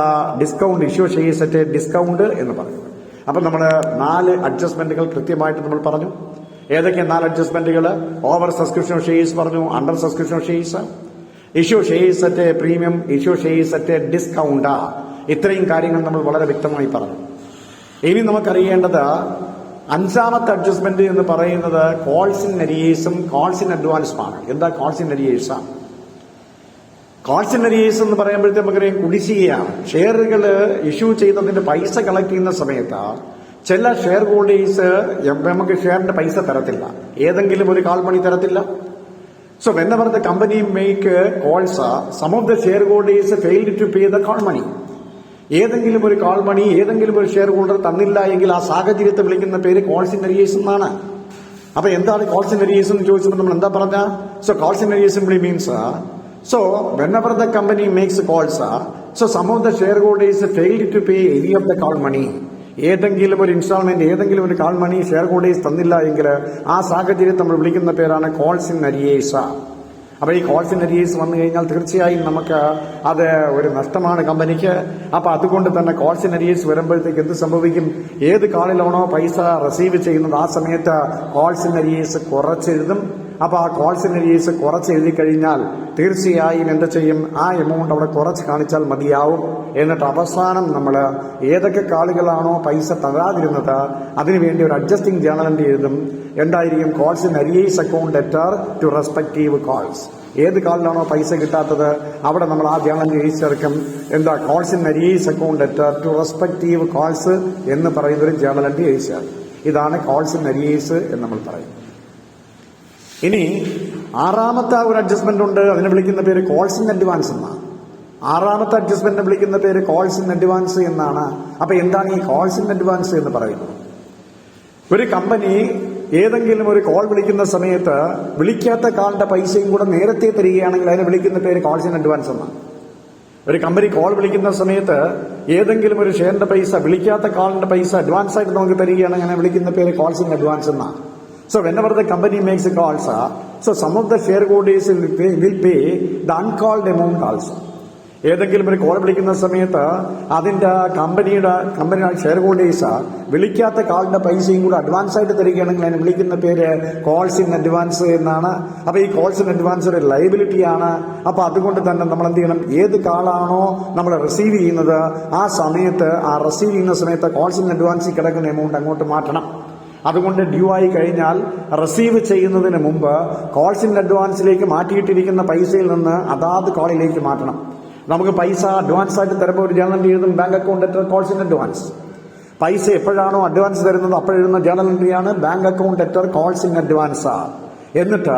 discount issue shares at discount എന്ന് പറയുന്നത്. അപ്പൊ നമ്മൾ 4 അഡ്ജസ്റ്റ്മെന്റുകൾ കൃത്യമായിട്ട് നമ്മൾ പറഞ്ഞു. ഏതൊക്കെ 4 അഡ്ജസ്റ്റ്മെന്റുകൾ? ഓവർ സബ്സ്ക്രിപ്ഷൻ ഷെയർസ് പറഞ്ഞു, under subscription shares, issue shares at premium, issue shares at discount. ഇത്രയും കാര്യങ്ങൾ നമ്മൾ വളരെ വ്യക്തമായി പറഞ്ഞു. ഇനി നമുക്കറിയേണ്ടത് 5ാമത്തെ അഡ്ജസ്റ്റ്മെന്റ് എന്ന് പറയുന്നത് കോൾസ് ഇൻ അരിയേഴ്സും കോൾസ് ഇൻ അഡ്വാൻസുമാണ്. എന്താ calls in arrears? Calls in arrears എന്ന് പറയുമ്പോഴത്തേക്ക് നമുക്കറിയാം കുടിശ്ശികയാണ്. ഷെയറുകൾ ഇഷ്യൂ ചെയ്തതിന്റെ പൈസ കളക്ട് ചെയ്യുന്ന സമയത്ത് ചില ഷെയർ ഹോൾഡേഴ്സ് നമുക്ക് ഷെയറിന്റെ പൈസ തരത്തില്ല, ഏതെങ്കിലും ഒരു കാൽ മണി തരത്തില്ല. So whenever the company make calls, some of the shareholders failed to pay the call money. ഏതെങ്കിലും ഒരു കാൾ മണി ഏതെങ്കിലും ഒരു ഷെയർ ഹോൾഡർ തന്നില്ല എങ്കിൽ ആ സാഹചര്യത്തെ വിളിക്കുന്ന പേര് കോൾസ് ഇൻ അരിയേഴ്സ് എന്നാണ്. അപ്പൊ എന്താണ് കോൾസ് ഇൻ അരിയേഴ്സ് എന്ന് ചോദിച്ചപ്പോൾ നമ്മൾ എന്താ പറഞ്ഞ? So calls in arrears simply means so whenever the company makes calls, so some of the shareholders failed to pay any of the call money. ഏതെങ്കിലും ഒരു ഇൻസ്റ്റാൾമെന്റ് ഏതെങ്കിലും ഒരു കാൾ മണി ഷെയർ ഹോൾഡേഴ്സ് തന്നില്ല എങ്കിൽ ആ സാഹചര്യം നമ്മൾ വിളിക്കുന്ന പേരാണ് കോൾസ് ഇൻ അരിയേഴ്സ്. അപ്പൊ ഈ കോൾസ് ഇൻ അരിയേഴ്സ് വന്നു കഴിഞ്ഞാൽ തീർച്ചയായും നമുക്ക് അത് ഒരു നഷ്ടമാണ് കമ്പനിക്ക്. അപ്പൊ അതുകൊണ്ട് തന്നെ കോൾസ് ഇൻ അരിയേഴ്സ് വരുമ്പോഴത്തേക്ക് എന്ത് സംഭവിക്കും? ഏത് കാളിലാണോ പൈസ റിസീവ് ചെയ്യുന്നത് ആ സമയത്ത് കോൾസ് ഇൻ അരിയേഴ്സ് കുറച്ചെഴുതും. അപ്പൊ ആ കോൾസ് ഇൻ അരിയേഴ്സ് കുറച്ച് എഴുതി കഴിഞ്ഞാൽ തീർച്ചയായും എന്ത് ചെയ്യും? ആ എമൗണ്ട് അവിടെ കുറച്ച് കാണിച്ചാൽ മതിയാവും. എന്നിട്ട് അവസാനം നമ്മൾ ഏതൊക്കെ കാളുകളാണോ പൈസ തരാതിരുന്നത് അതിനുവേണ്ടി ഒരു അഡ്ജസ്റ്റിംഗ് ജേണൽ എൻട്രി എഴുതും. എന്തായിരിക്കും? Calls in arrears account debtor to respective calls. ഏത് കാളിലാണോ പൈസ കിട്ടാത്തത് അവിടെ നമ്മൾ ആ ജേണൽ എൻട്രി എഴുതി ചേർക്കും. എന്താ? Calls in arrears account debtor to respective calls എന്ന് പറയുന്നൊരു ജേണൽ എൻട്രി എഴുതി ചേർക്കും. ഇതാണ് കോൾസ് ഇൻ അരിയേഴ്സ് എന്ന് നമ്മൾ പറയും. ഇനി 6ാമത്തെ ഒരു അഡ്ജസ്റ്റ്മെന്റ് ഉണ്ട്. അതിനെ വിളിക്കുന്ന പേര് കോൾസ് ഇൻ അഡ്വാൻസ് എന്നാണ്. 6ാമത്തെ അഡ്ജസ്റ്റ്മെന്റിനെ വിളിക്കുന്ന പേര് കോൾസ് ഇൻ അഡ്വാൻസ് എന്നാണ്. അപ്പൊ എന്താണ് ഈ കോൾസ് ഇൻ അഡ്വാൻസ് എന്ന് പറയുന്നത്? ഒരു കമ്പനി ഏതെങ്കിലും ഒരു കോൾ വിളിക്കുന്ന സമയത്ത് വിളിക്കാത്ത കാളിന്റെ പൈസയും കൂടെ നേരത്തെ തരികയാണെങ്കിൽ അതിനെ വിളിക്കുന്ന പേര് കോൾസ് ഇൻ അഡ്വാൻസ് എന്നാണ്. ഒരു കമ്പനി കോൾ വിളിക്കുന്ന സമയത്ത് ഏതെങ്കിലും ഒരു ഷെയറിന്റെ പൈസ വിളിക്കാത്ത കാളിന്റെ പൈസ അഡ്വാൻസ് ആയിട്ട് നമുക്ക് തരികയാണെങ്കിൽ അങ്ങനെ വിളിക്കുന്ന പേര് കോൾസ് ഇൻ അഡ്വാൻസ് എന്നാണ്. So whenever the company makes a calls, so some of the shareholders will pay the uncalled amount also. ഏതെങ്കിലും ഒരു കോൾ വിളിക്കുന്ന സമയത്ത് അതിന്റെ കമ്പനി ഷെയർ ഹോൾഡേഴ്സ് വിളിക്കാത്ത കാളിന്റെ പൈസയും കൂടെ അഡ്വാൻസ് ആയിട്ട് തരികയാണെങ്കിൽ അതിന് വിളിക്കുന്ന പേര് കോൾസ് ഇൻ അഡ്വാൻസ് എന്നാണ്. അപ്പൊ ഈ കോൾസ് ഇൻ അഡ്വാൻസ് ഒരു ലയബിലിറ്റിയാണ്. അപ്പൊ അതുകൊണ്ട് തന്നെ നമ്മൾ എന്ത് ചെയ്യണം, ഏത് കാളാണോ നമ്മൾ റിസീവ് ചെയ്യുന്നത് ആ സമയത്ത് ആ റിസീവ് ചെയ്യുന്ന സമയത്ത് കോൾസ് ഇൻ അഡ്വാൻസിൽ കിടക്കുന്ന എമൗണ്ട് അങ്ങോട്ട് മാറ്റണം. അതുകൊണ്ട് ഡ്യൂ ആയി കഴിഞ്ഞാൽ റിസീവ് ചെയ്യുന്നതിന് മുമ്പ് കോൾസ് ഇൻ അഡ്വാൻസിലേക്ക് മാറ്റിയിട്ടിരിക്കുന്ന പൈസയിൽ നിന്ന് അതാത് കോളിലേക്ക് മാറ്റണം. നമുക്ക് പൈസ അഡ്വാൻസ് ആയിട്ട് തരുമ്പോൾ ഒരു ജേണൽ എൻട്രി എഴുതും, bank account at calls in advance. പൈസ എപ്പോഴാണോ അഡ്വാൻസ് തരുന്നത് അപ്പോഴെഴുതുന്ന ജേണൽ എൻട്രിയാണ് bank account at calls in advance. എന്നിട്ട്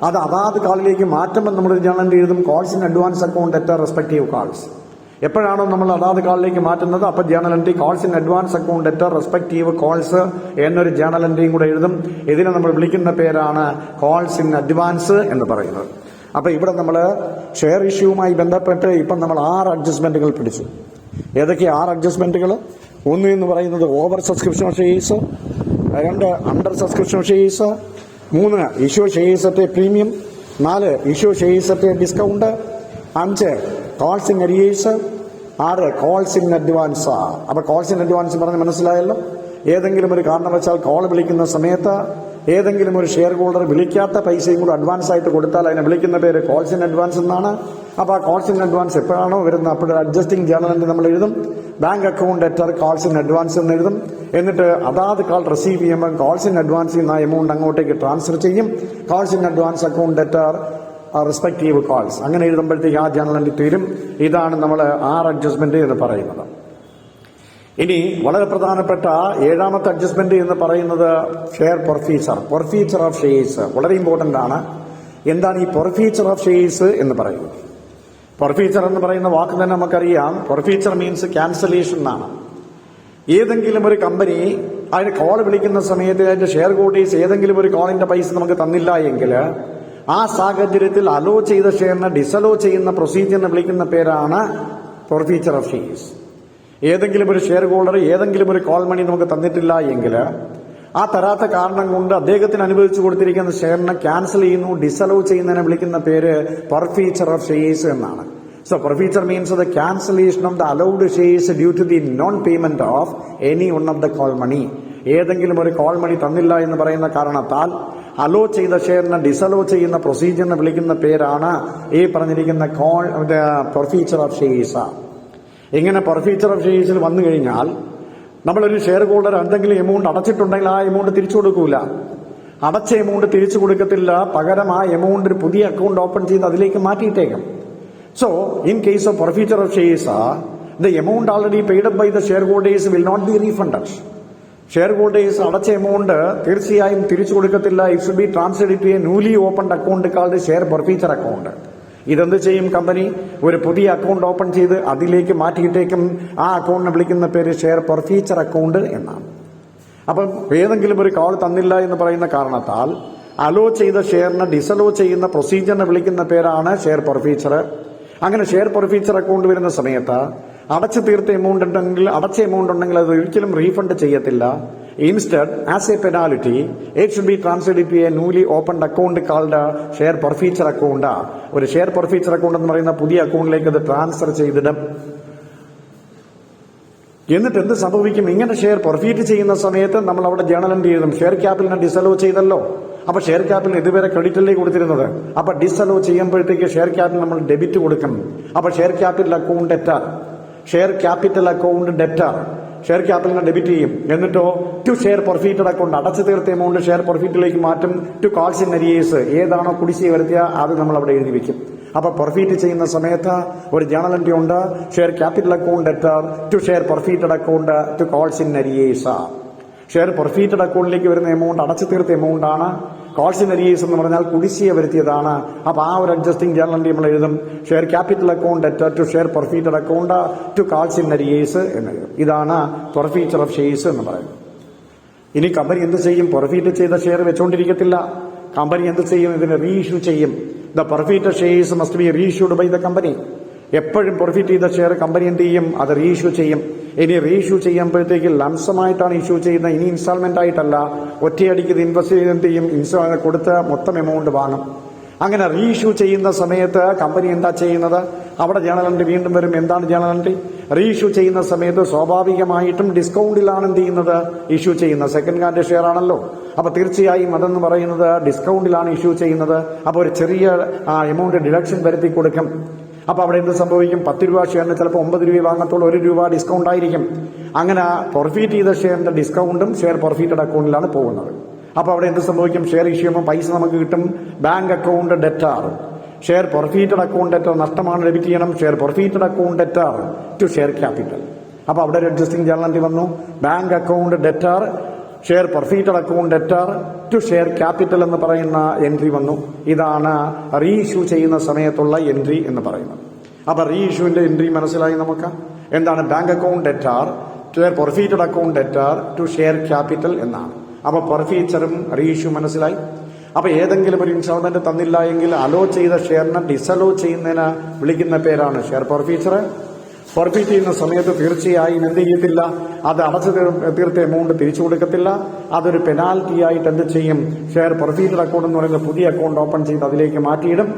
അത് അതാത് കാളിലേക്ക് മാറ്റുമ്പോൾ നമ്മളൊരു ജേണൽ എൻട്രി എഴുതും, calls in advance account at respective calls. എപ്പോഴാണോ നമ്മൾ അതാത് കാളിലേക്ക് മാറ്റുന്നത് അപ്പോൾ journal entry calls in advance account at respective calls എന്നൊരു ജേണൽ എൻട്രിയും കൂടെ എഴുതും. ഇതിനെ നമ്മൾ വിളിക്കുന്ന പേരാണ് കോൾസ് ഇൻ അഡ്വാൻസ് എന്ന് പറയുന്നത്. അപ്പൊ ഇവിടെ നമ്മൾ ഷെയർ ഇഷ്യൂവുമായി ബന്ധപ്പെട്ട് ഇപ്പം നമ്മൾ 6 അഡ്ജസ്റ്റ്മെന്റുകൾ പിടിച്ചു. ഏതൊക്കെയാ 6 അഡ്ജസ്റ്റ്മെന്റുകൾ? ഒന്ന് എന്ന് പറയുന്നത് over subscription of shares, 2 under subscription of shares, 3 issue shares at premium, 4 issue shares at discount, 5 calls in arrears, 6 calls in advance. അപ്പൊ കോൾസ് ഇൻ അഡ്വാൻസ് പറഞ്ഞ് മനസ്സിലായല്ലോ. ഏതെങ്കിലും ഒരു കാരണവശാൽ കോൾ വിളിക്കുന്ന സമയത്ത് ഏതെങ്കിലും ഒരു ഷെയർ ഹോൾഡർ വിളിക്കാത്ത പൈസയും കൂടെ അഡ്വാൻസ് ആയിട്ട് കൊടുത്താൽ അതിനെ വിളിക്കുന്ന പേര് കോൾസ് ഇൻ അഡ്വാൻസ് എന്നാണ്. അപ്പോൾ ആ കോൾസ് ഇൻ അഡ്വാൻസ് എപ്പോഴാണോ വരുന്നത് അപ്പോഴൊരു അഡ്ജസ്റ്റിംഗ് ജേണൽ എൻട്രി നമ്മൾ എഴുതും, bank account at calls in advance എന്ന് എഴുതും. എന്നിട്ട് അതാത് കാൾ റിസീവ് ചെയ്യുമ്പോൾ കോൾസ് ഇൻ അഡ്വാൻസിൽ നിന്ന് ആ എമൗണ്ട് അങ്ങോട്ടേക്ക് ട്രാൻസ്ഫർ ചെയ്യും, calls in advance account at respective calls. അങ്ങനെ എഴുതുമ്പോഴത്തേക്ക് ആ ജേണൽ എൻട്രി തീരും. ഇതാണ് നമ്മൾ 6 അഡ്ജസ്റ്റ്മെന്റ് എന്ന് പറയുന്നത്. ഇനി വളരെ പ്രധാനപ്പെട്ട 7ാമത്തെ അഡ്ജസ്റ്റ്മെന്റ് എന്ന് പറയുന്നത് ഷെയർ പൊർഫീച്ചർ ഓഫ് ഷെയർസ്. വളരെ ഇമ്പോർട്ടന്റ് ആണ്. എന്താണ് ഈ പൊർഫീച്ചർ ഓഫ് ഷെയർസ് എന്ന് പറയുന്നത്? പൊർഫീച്ചർ എന്ന് പറയുന്ന വാക്ക് തന്നെ നമുക്കറിയാം. പൊർഫീച്ചർ മീൻസ് ക്യാൻസലേഷൻ എന്നാണ്. ഏതെങ്കിലും ഒരു കമ്പനി അതിന് കോൾ വിളിക്കുന്ന സമയത്ത് അതിന്റെ ഷെയർ ഹോൾഡേഴ്സ് ഏതെങ്കിലും ഒരു കോളിന്റെ പൈസ നമുക്ക് തന്നില്ല എങ്കിൽ ആ സാഹചര്യത്തിൽ അലോ ചെയ്ത ഷെയറിനെ ഡിസലോ ചെയ്യുന്ന പ്രൊസീജിയറിനെ വിളിക്കുന്ന പേരാണ് പൊർഫീച്ചർ ഓഫ് ഷെയർസ്. ഏതെങ്കിലും ഒരു ഷെയർ ഹോൾഡർ ഏതെങ്കിലും ഒരു കോൾ മണി നമുക്ക് തന്നിട്ടില്ല എങ്കിൽ ആ തരാത്ത കാരണം കൊണ്ട് അദ്ദേഹത്തിന് അനുവദിച്ചു കൊടുത്തിരിക്കുന്ന ഷെയറിനെ ക്യാൻസൽ ചെയ്യുന്നു, ഡിസലോ ചെയ്യുന്നതിനെ വിളിക്കുന്ന പേര് പൊർഫീച്ചർ ഓഫ് ഷെയർസ് എന്നാണ്. So forfeiture means the cancellation of the allowed shares due to the non payment of any one of the call money. ഏതെങ്കിലും ഒരു കോൾ മണി തന്നില്ല എന്ന് പറയുന്ന കാരണത്താൽ അലോ ചെയ്ത ഷെയറിനെ ഡിസലോ ചെയ്യുന്ന പ്രൊസീജിയറിനെ വിളിക്കുന്ന പേരാണ് ഈ പറഞ്ഞിരിക്കുന്ന പൊർഫീച്ചർ ഓഫ് ഷെയർസ്. ഇങ്ങനെ പൊർഫീച്ചർ ഓഫ് ഷെയർസിൽ വന്നു കഴിഞ്ഞാൽ നമ്മളൊരു ഷെയർ ഹോൾഡർ എന്തെങ്കിലും എമൗണ്ട് അടച്ചിട്ടുണ്ടെങ്കിൽ ആ എമൗണ്ട് തിരിച്ചു കൊടുക്കൂല. അടച്ച എമൗണ്ട് തിരിച്ചു കൊടുക്കത്തില്ല, പകരം ആ എമൗണ്ട് ഒരു പുതിയ അക്കൗണ്ട് ഓപ്പൺ ചെയ്ത് അതിലേക്ക് മാറ്റിയിട്ടേക്കും. So in case of forfeiture of shares the amount already paid up by the share holders will not be refunded. Share holders അടച്ച എമൗണ്ട് തീർച്ചയായും തിരിച്ചു കൊടുക്കത്തില്ല. It should be transferred to a newly opened account called share forfeiture account. ഇതെന്ത് ചെയ്യും? Company ഒരു പുതിയ account open ചെയ്ത് അതിലേക്ക് മാറ്റിയിട്ടേക്കും. ആ അക്കൗണ്ടിനെ വിളിക്കുന്ന പേര് ഷെയർ പൊർഫീച്ചർ അക്കൗണ്ട് എന്നാണ്. അപ്പം ഏതെങ്കിലും ഒരു കോൾ തന്നില്ല എന്ന് പറയുന്ന കാരണത്താൽ അലോ ചെയ്ത ഷെയറിനെ ഡിസലോ ചെയ്യുന്ന പ്രൊസീജിയറിനെ വിളിക്കുന്ന പേരാണ് ഷെയർ പൊർഫീച്ചർ. അങ്ങനെ ഷെയർ പൊർഫീച്ചർ അക്കൗണ്ട് വരുന്ന സമയത്ത് അടച്ചു തീർത്ത എമൗണ്ട് ഉണ്ടെങ്കിൽ അത് ഒരിക്കലും റീഫണ്ട് ചെയ്യത്തില്ല. Instead as a penalty it should be transferred to a newly opened account called share forfeiture account. ഒരു ഷെയർ പൊർഫീച്ചർ അക്കൗണ്ട് എന്ന് പറയുന്ന പുതിയ അക്കൗണ്ടിലേക്ക് അത് ട്രാൻസ്ഫർ ചെയ്തിടും. എന്നിട്ട് എന്ത് സംഭവിക്കും? ഇങ്ങനെ ഷെയർ പൊർഫീറ്റ് ചെയ്യുന്ന സമയത്ത് നമ്മൾ അവിടെ ജേണൽ എൻട്രി ചെയ്തും. ഷെയർ ക്യാപിറ്റലിനെ ഡിസലോ ചെയ്തല്ലോ. അപ്പൊ ഷെയർ ക്യാപിറ്റൽ ഇതുവരെ ക്രെഡിറ്റല്ലേ കൊടുത്തിരുന്നത്. അപ്പൊ ഡിസലോ ചെയ്യുമ്പോഴത്തേക്ക് ഷെയർ ക്യാപിറ്റൽ നമ്മൾ ഡെബിറ്റ് കൊടുക്കും. അപ്പൊ share capital account debtor, share capital account debtor, share ക്യാപിറ്റലിനെ ഡെബിറ്റ് ചെയ്യും. എന്നിട്ടോ ടു ഷെയർ പൊർഫീറ്റഡ് അക്കൗണ്ട്, അടച്ചു തീർത്ത എമൗണ്ട് ഷെയർ പൊർഫീറ്റിലേക്ക് മാറ്റും. ടു കോൾസ് ഇൻ അരിയേഴ്സ്, ഏതാണോ കുടിശ്ശിക വരുത്തിയ അത് നമ്മൾ അവിടെ എഴുതി വെക്കും. അപ്പൊ പൊർഫീറ്റ് ചെയ്യുന്ന സമയത്ത് ഒരു ജേണൽ എൻട്രി ഉണ്ട്, share capital account debtor to share forfeited account to calls in arrears. Share forfeited അക്കൗണ്ടിലേക്ക് വരുന്ന എമൗണ്ട് അടച്ചു തീർത്ത എമൗണ്ട് ആണ്. കോൾസ് ഇൻ അരിയേഴ്സ് എന്ന് പറഞ്ഞാൽ കുടിശ്ശിക വരുത്തിയതാണ്. അപ്പൊ ആ ഒരു അഡ്ജസ്റ്റിംഗ് ജേണൽ എൻട്രി നമ്മൾ എഴുതും. Share capital account debtor to share forfeited account to calls in arrears എന്ന് എഴുതും. ഇതാണ് പൊർഫീച്ചർ ഓഫ് ഷെയർസ് എന്ന് പറയുന്നത്. ഇനി കമ്പനി എന്ത് ചെയ്യും? പൊർഫീറ്റ് ചെയ്ത ഷെയർ വെച്ചുകൊണ്ടിരിക്കത്തില്ല. കമ്പനി എന്ത് ചെയ്യും? ഇതിനെ റീഇഷ്യൂ ചെയ്യും. The forfeited shares must be reissued by the company. എപ്പോഴും പ്രൊഫിറ്റ് ചെയ്ത ഷെയർ കമ്പനി എന്ത് ചെയ്യും? അത് റീഇഷ്യൂ ചെയ്യും. ഇനി റീഇഷ്യൂ ചെയ്യുമ്പോഴത്തേക്ക് ലംസമായിട്ടാണ് ഇഷ്യൂ ചെയ്യുന്നത്, ഇനി ഇൻസ്റ്റാൾമെന്റ് ആയിട്ടല്ല. ഒറ്റയടിക്ക് ഇത് ഇൻവെസ്റ്റ് ചെയ്ത് എന്ത് ചെയ്യും? കൊടുത്ത മൊത്തം എമൗണ്ട് വാങ്ങും. അങ്ങനെ റീഇഷ്യൂ ചെയ്യുന്ന സമയത്ത് കമ്പനി എന്താ ചെയ്യുന്നത്? അവിടെ ജേണൽ എൻട്രി വീണ്ടും വരും. എന്താണ് ജേണൽ എൻട്രി? റീഇഷ്യൂ ചെയ്യുന്ന സമയത്ത് സ്വാഭാവികമായിട്ടും ഡിസ്കൗണ്ടിലാണ് എന്ത് ചെയ്യുന്നത്? ഇഷ്യൂ ചെയ്യുന്നത്. സെക്കൻഡ് ഹാൻഡ് ഷെയർ ആണല്ലോ. അപ്പൊ തീർച്ചയായും അതെന്ന് പറയുന്നത് ഡിസ്കൗണ്ടിലാണ് ഇഷ്യൂ ചെയ്യുന്നത്. അപ്പൊ ഒരു ചെറിയ എമൗണ്ട് ഡിഡക്ഷൻ വരുത്തി കൊടുക്കും. അപ്പൊ അവിടെ എന്ത് സംഭവിക്കും? 10 രൂപ ഷെയറിന് ചിലപ്പോൾ 9 രൂപ വാങ്ങത്തുള്ളൂ, 1 രൂപ ഡിസ്കൗണ്ട് ആയിരിക്കും. അങ്ങനെ പ്രോഫിറ്റ് ചെയ്ത ഷെയറിന്റെ ഡിസ്കൗണ്ടും ഷെയർ പ്രോഫിറ്റഡ് അക്കൗണ്ടിലാണ് പോകുന്നത്. അപ്പൊ അവിടെ എന്ത് സംഭവിക്കും? ഷെയർ ഇഷ്യൂ ചെയ്യുമ്പോൾ പൈസ നമുക്ക് കിട്ടും. Bank account debtor, share forfeited account debtor നഷ്ടമാണ് ഡെബിറ്റ് ചെയ്യണം. Share forfeited account debtor to share capital. അപ്പൊ അവിടെ ഒരു അഡ്ജസ്റ്റിംഗ് ജേണൽ എൻട്രി വന്നു. Bank account debtor, share forfeited account debtor to share capital എന്ന് പറയുന്ന എൻട്രി വന്നു. ഇതാണ് റീഇഷ്യൂ ചെയ്യുന്ന സമയത്തുള്ള എൻട്രി എന്ന് പറയുന്നത്. അപ്പൊ റീഇഷ്യൂവിന്റെ എൻട്രി മനസ്സിലായി നമുക്ക്. എന്താണ്? Bank account debtor, share forfeited account debtor to share capital എന്നാണ്. അപ്പൊ പെർഫീച്ചറും റീഇഷ്യൂ മനസ്സിലായി. അപ്പൊ ഏതെങ്കിലും ഒരു ഇൻസ്റ്റാൾമെന്റ് തന്നില്ല എങ്കിൽ അലോ ചെയ്ത ഷെയറിനെ ഡിസലോ ചെയ്യുന്നതിന് വിളിക്കുന്ന പേരാണ് ഷെയർ പെർഫീച്ചർ. പെർഫീറ്റ് ചെയ്യുന്ന സമയത്ത് തീർച്ചയായും എന്ത് ചെയ്യത്തില്ല? അത് അടച്ചു തീർത്ത എമൗണ്ട് തിരിച്ചു കൊടുക്കത്തില്ല. അതൊരു പെനാൽറ്റി ആയിട്ട് എന്ത് ചെയ്യും? ഷെയർ പെർഫീറ്റഡ് അക്കൗണ്ട് എന്ന് പറയുന്ന പുതിയ അക്കൗണ്ട് ഓപ്പൺ ചെയ്ത് അതിലേക്ക് മാറ്റിയിടും.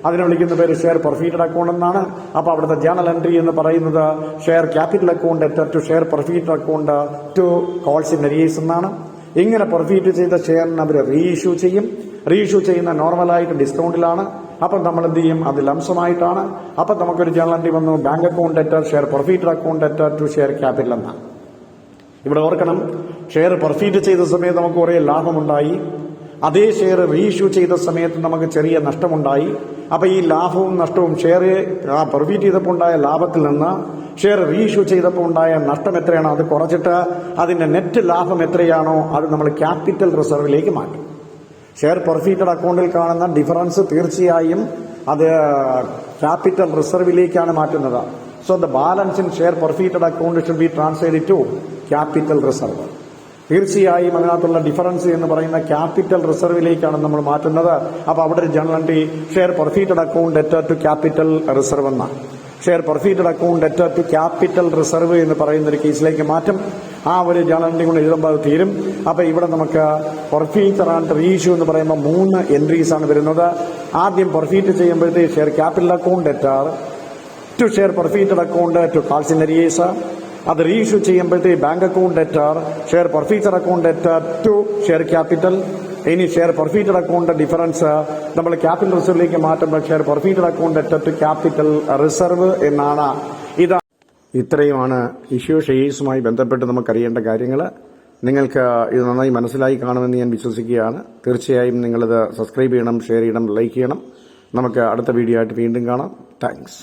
അതിനെ വിളിക്കുന്ന പേര് ഷെയർ പെർഫീറ്റഡ് അക്കൗണ്ട് എന്നാണ്. അപ്പൊ അവിടുത്തെ ജേണൽ എൻട്രി എന്ന് പറയുന്നത് share capital account debtor to share forfeited account to calls in arrears എന്നാണ്. ഇങ്ങനെ പെർഫീറ്റ് ചെയ്ത ഷെയറിന് അവർ റീഇഷ്യൂ ചെയ്യും. റീഇഷ്യൂ ചെയ്യുന്ന നോർമലായിട്ട് ഡിസ്കൗണ്ടിലാണ്. അപ്പം നമ്മൾ എന്ത് ചെയ്യും? അത് ലംസമായിട്ടാണ്. അപ്പം നമുക്കൊരു ജേണൽ എൻട്രി വന്നു. Bank account debtor, share forfeited account debtor to share capital എന്നാണ്. ഇവിടെ ഓർക്കണം, ഷെയർ പെർഫീറ്റ് ചെയ്ത സമയത്ത് നമുക്ക് കുറേ ലാഭമുണ്ടായി. അതേ ഷെയർ റീഇഷ്യൂ ചെയ്ത സമയത്ത് നമുക്ക് ചെറിയ നഷ്ടമുണ്ടായി. അപ്പൊ ഈ ലാഭവും നഷ്ടവും ഷെയർ പെർഫീറ്റ് ചെയ്തപ്പോൾ ഉണ്ടായ ലാഭത്തിൽ നിന്ന് ഷെയർ റീഇഷ്യൂ ചെയ്തപ്പോൾ ഉണ്ടായ നഷ്ടം എത്രയാണോ അത് കുറച്ചിട്ട് അതിന്റെ നെറ്റ് ലാഭം എത്രയാണോ അത് നമ്മൾ ക്യാപിറ്റൽ റിസർവിലേക്ക് മാറ്റും. ഷെയർ പെർഫീറ്റഡ് അക്കൗണ്ടിൽ കാണുന്ന ഡിഫറൻസ് തീർച്ചയായും അത് ക്യാപിറ്റൽ റിസർവിലേക്കാണ് മാറ്റുന്നത്. So the balance in share forfeited account should be transferred to capital reserve. തീർച്ചയായും അതിനകത്തുള്ള ഡിഫറൻസ് എന്ന് പറയുന്ന ക്യാപിറ്റൽ റിസർവിലേക്കാണ് നമ്മൾ മാറ്റുന്നത്. അപ്പൊ അവിടെ ഒരു journal entry share forfeited account debtor to capital reserve എന്നാണ്. Share forfeited account debtor to capital reserve എന്ന് പറയുന്ന ഒരു കേസിലേക്ക് മാറ്റും. ആ ഒരു ജേണൽ എൻട്രി കൊണ്ട് എഴുതുമ്പോൾ അത് തീരും. അപ്പൊ ഇവിടെ നമുക്ക് പെർഫീറ്റർ ആൻഡ് റീഇഷ്യൂ എന്ന് പറയുമ്പോൾ 3 എൻട്രീസ് ആണ് വരുന്നത്. ആദ്യം പെർഫീറ്റ് ചെയ്യുമ്പോഴത്തേക്ക് share capital account debtor to share forfeited account to calls in arrears. അത് റീഇഷ്യൂ ചെയ്യുമ്പോഴത്തേക്ക് bank account debtor, share forfeited account debtor to share capital. ഇനി ഷെയർ പെർഫീറ്റഡ് അക്കൗണ്ട് ഡിഫറൻസ് നമ്മൾ ക്യാപിറ്റൽ റിസർവിലേക്ക് മാറ്റുമ്പോൾ share forfeited account debtor to capital reserve എന്നാണ്. ഇത്രയുമാണ് issue ഷെയർസുമായി ബന്ധപ്പെട്ട് നമുക്കറിയേണ്ട കാര്യങ്ങൾ. നിങ്ങൾക്ക് ഇത് നന്നായി മനസ്സിലായി കാണുമെന്ന് ഞാൻ വിശ്വസിക്കുകയാണ്. തീർച്ചയായും നിങ്ങളിത് സബ്സ്ക്രൈബ് ചെയ്യണം, ഷെയർ ചെയ്യണം, ലൈക്ക് ചെയ്യണം. നമുക്ക് അടുത്ത വീഡിയോ ആയിട്ട് വീണ്ടും കാണാം. താങ്ക്സ്.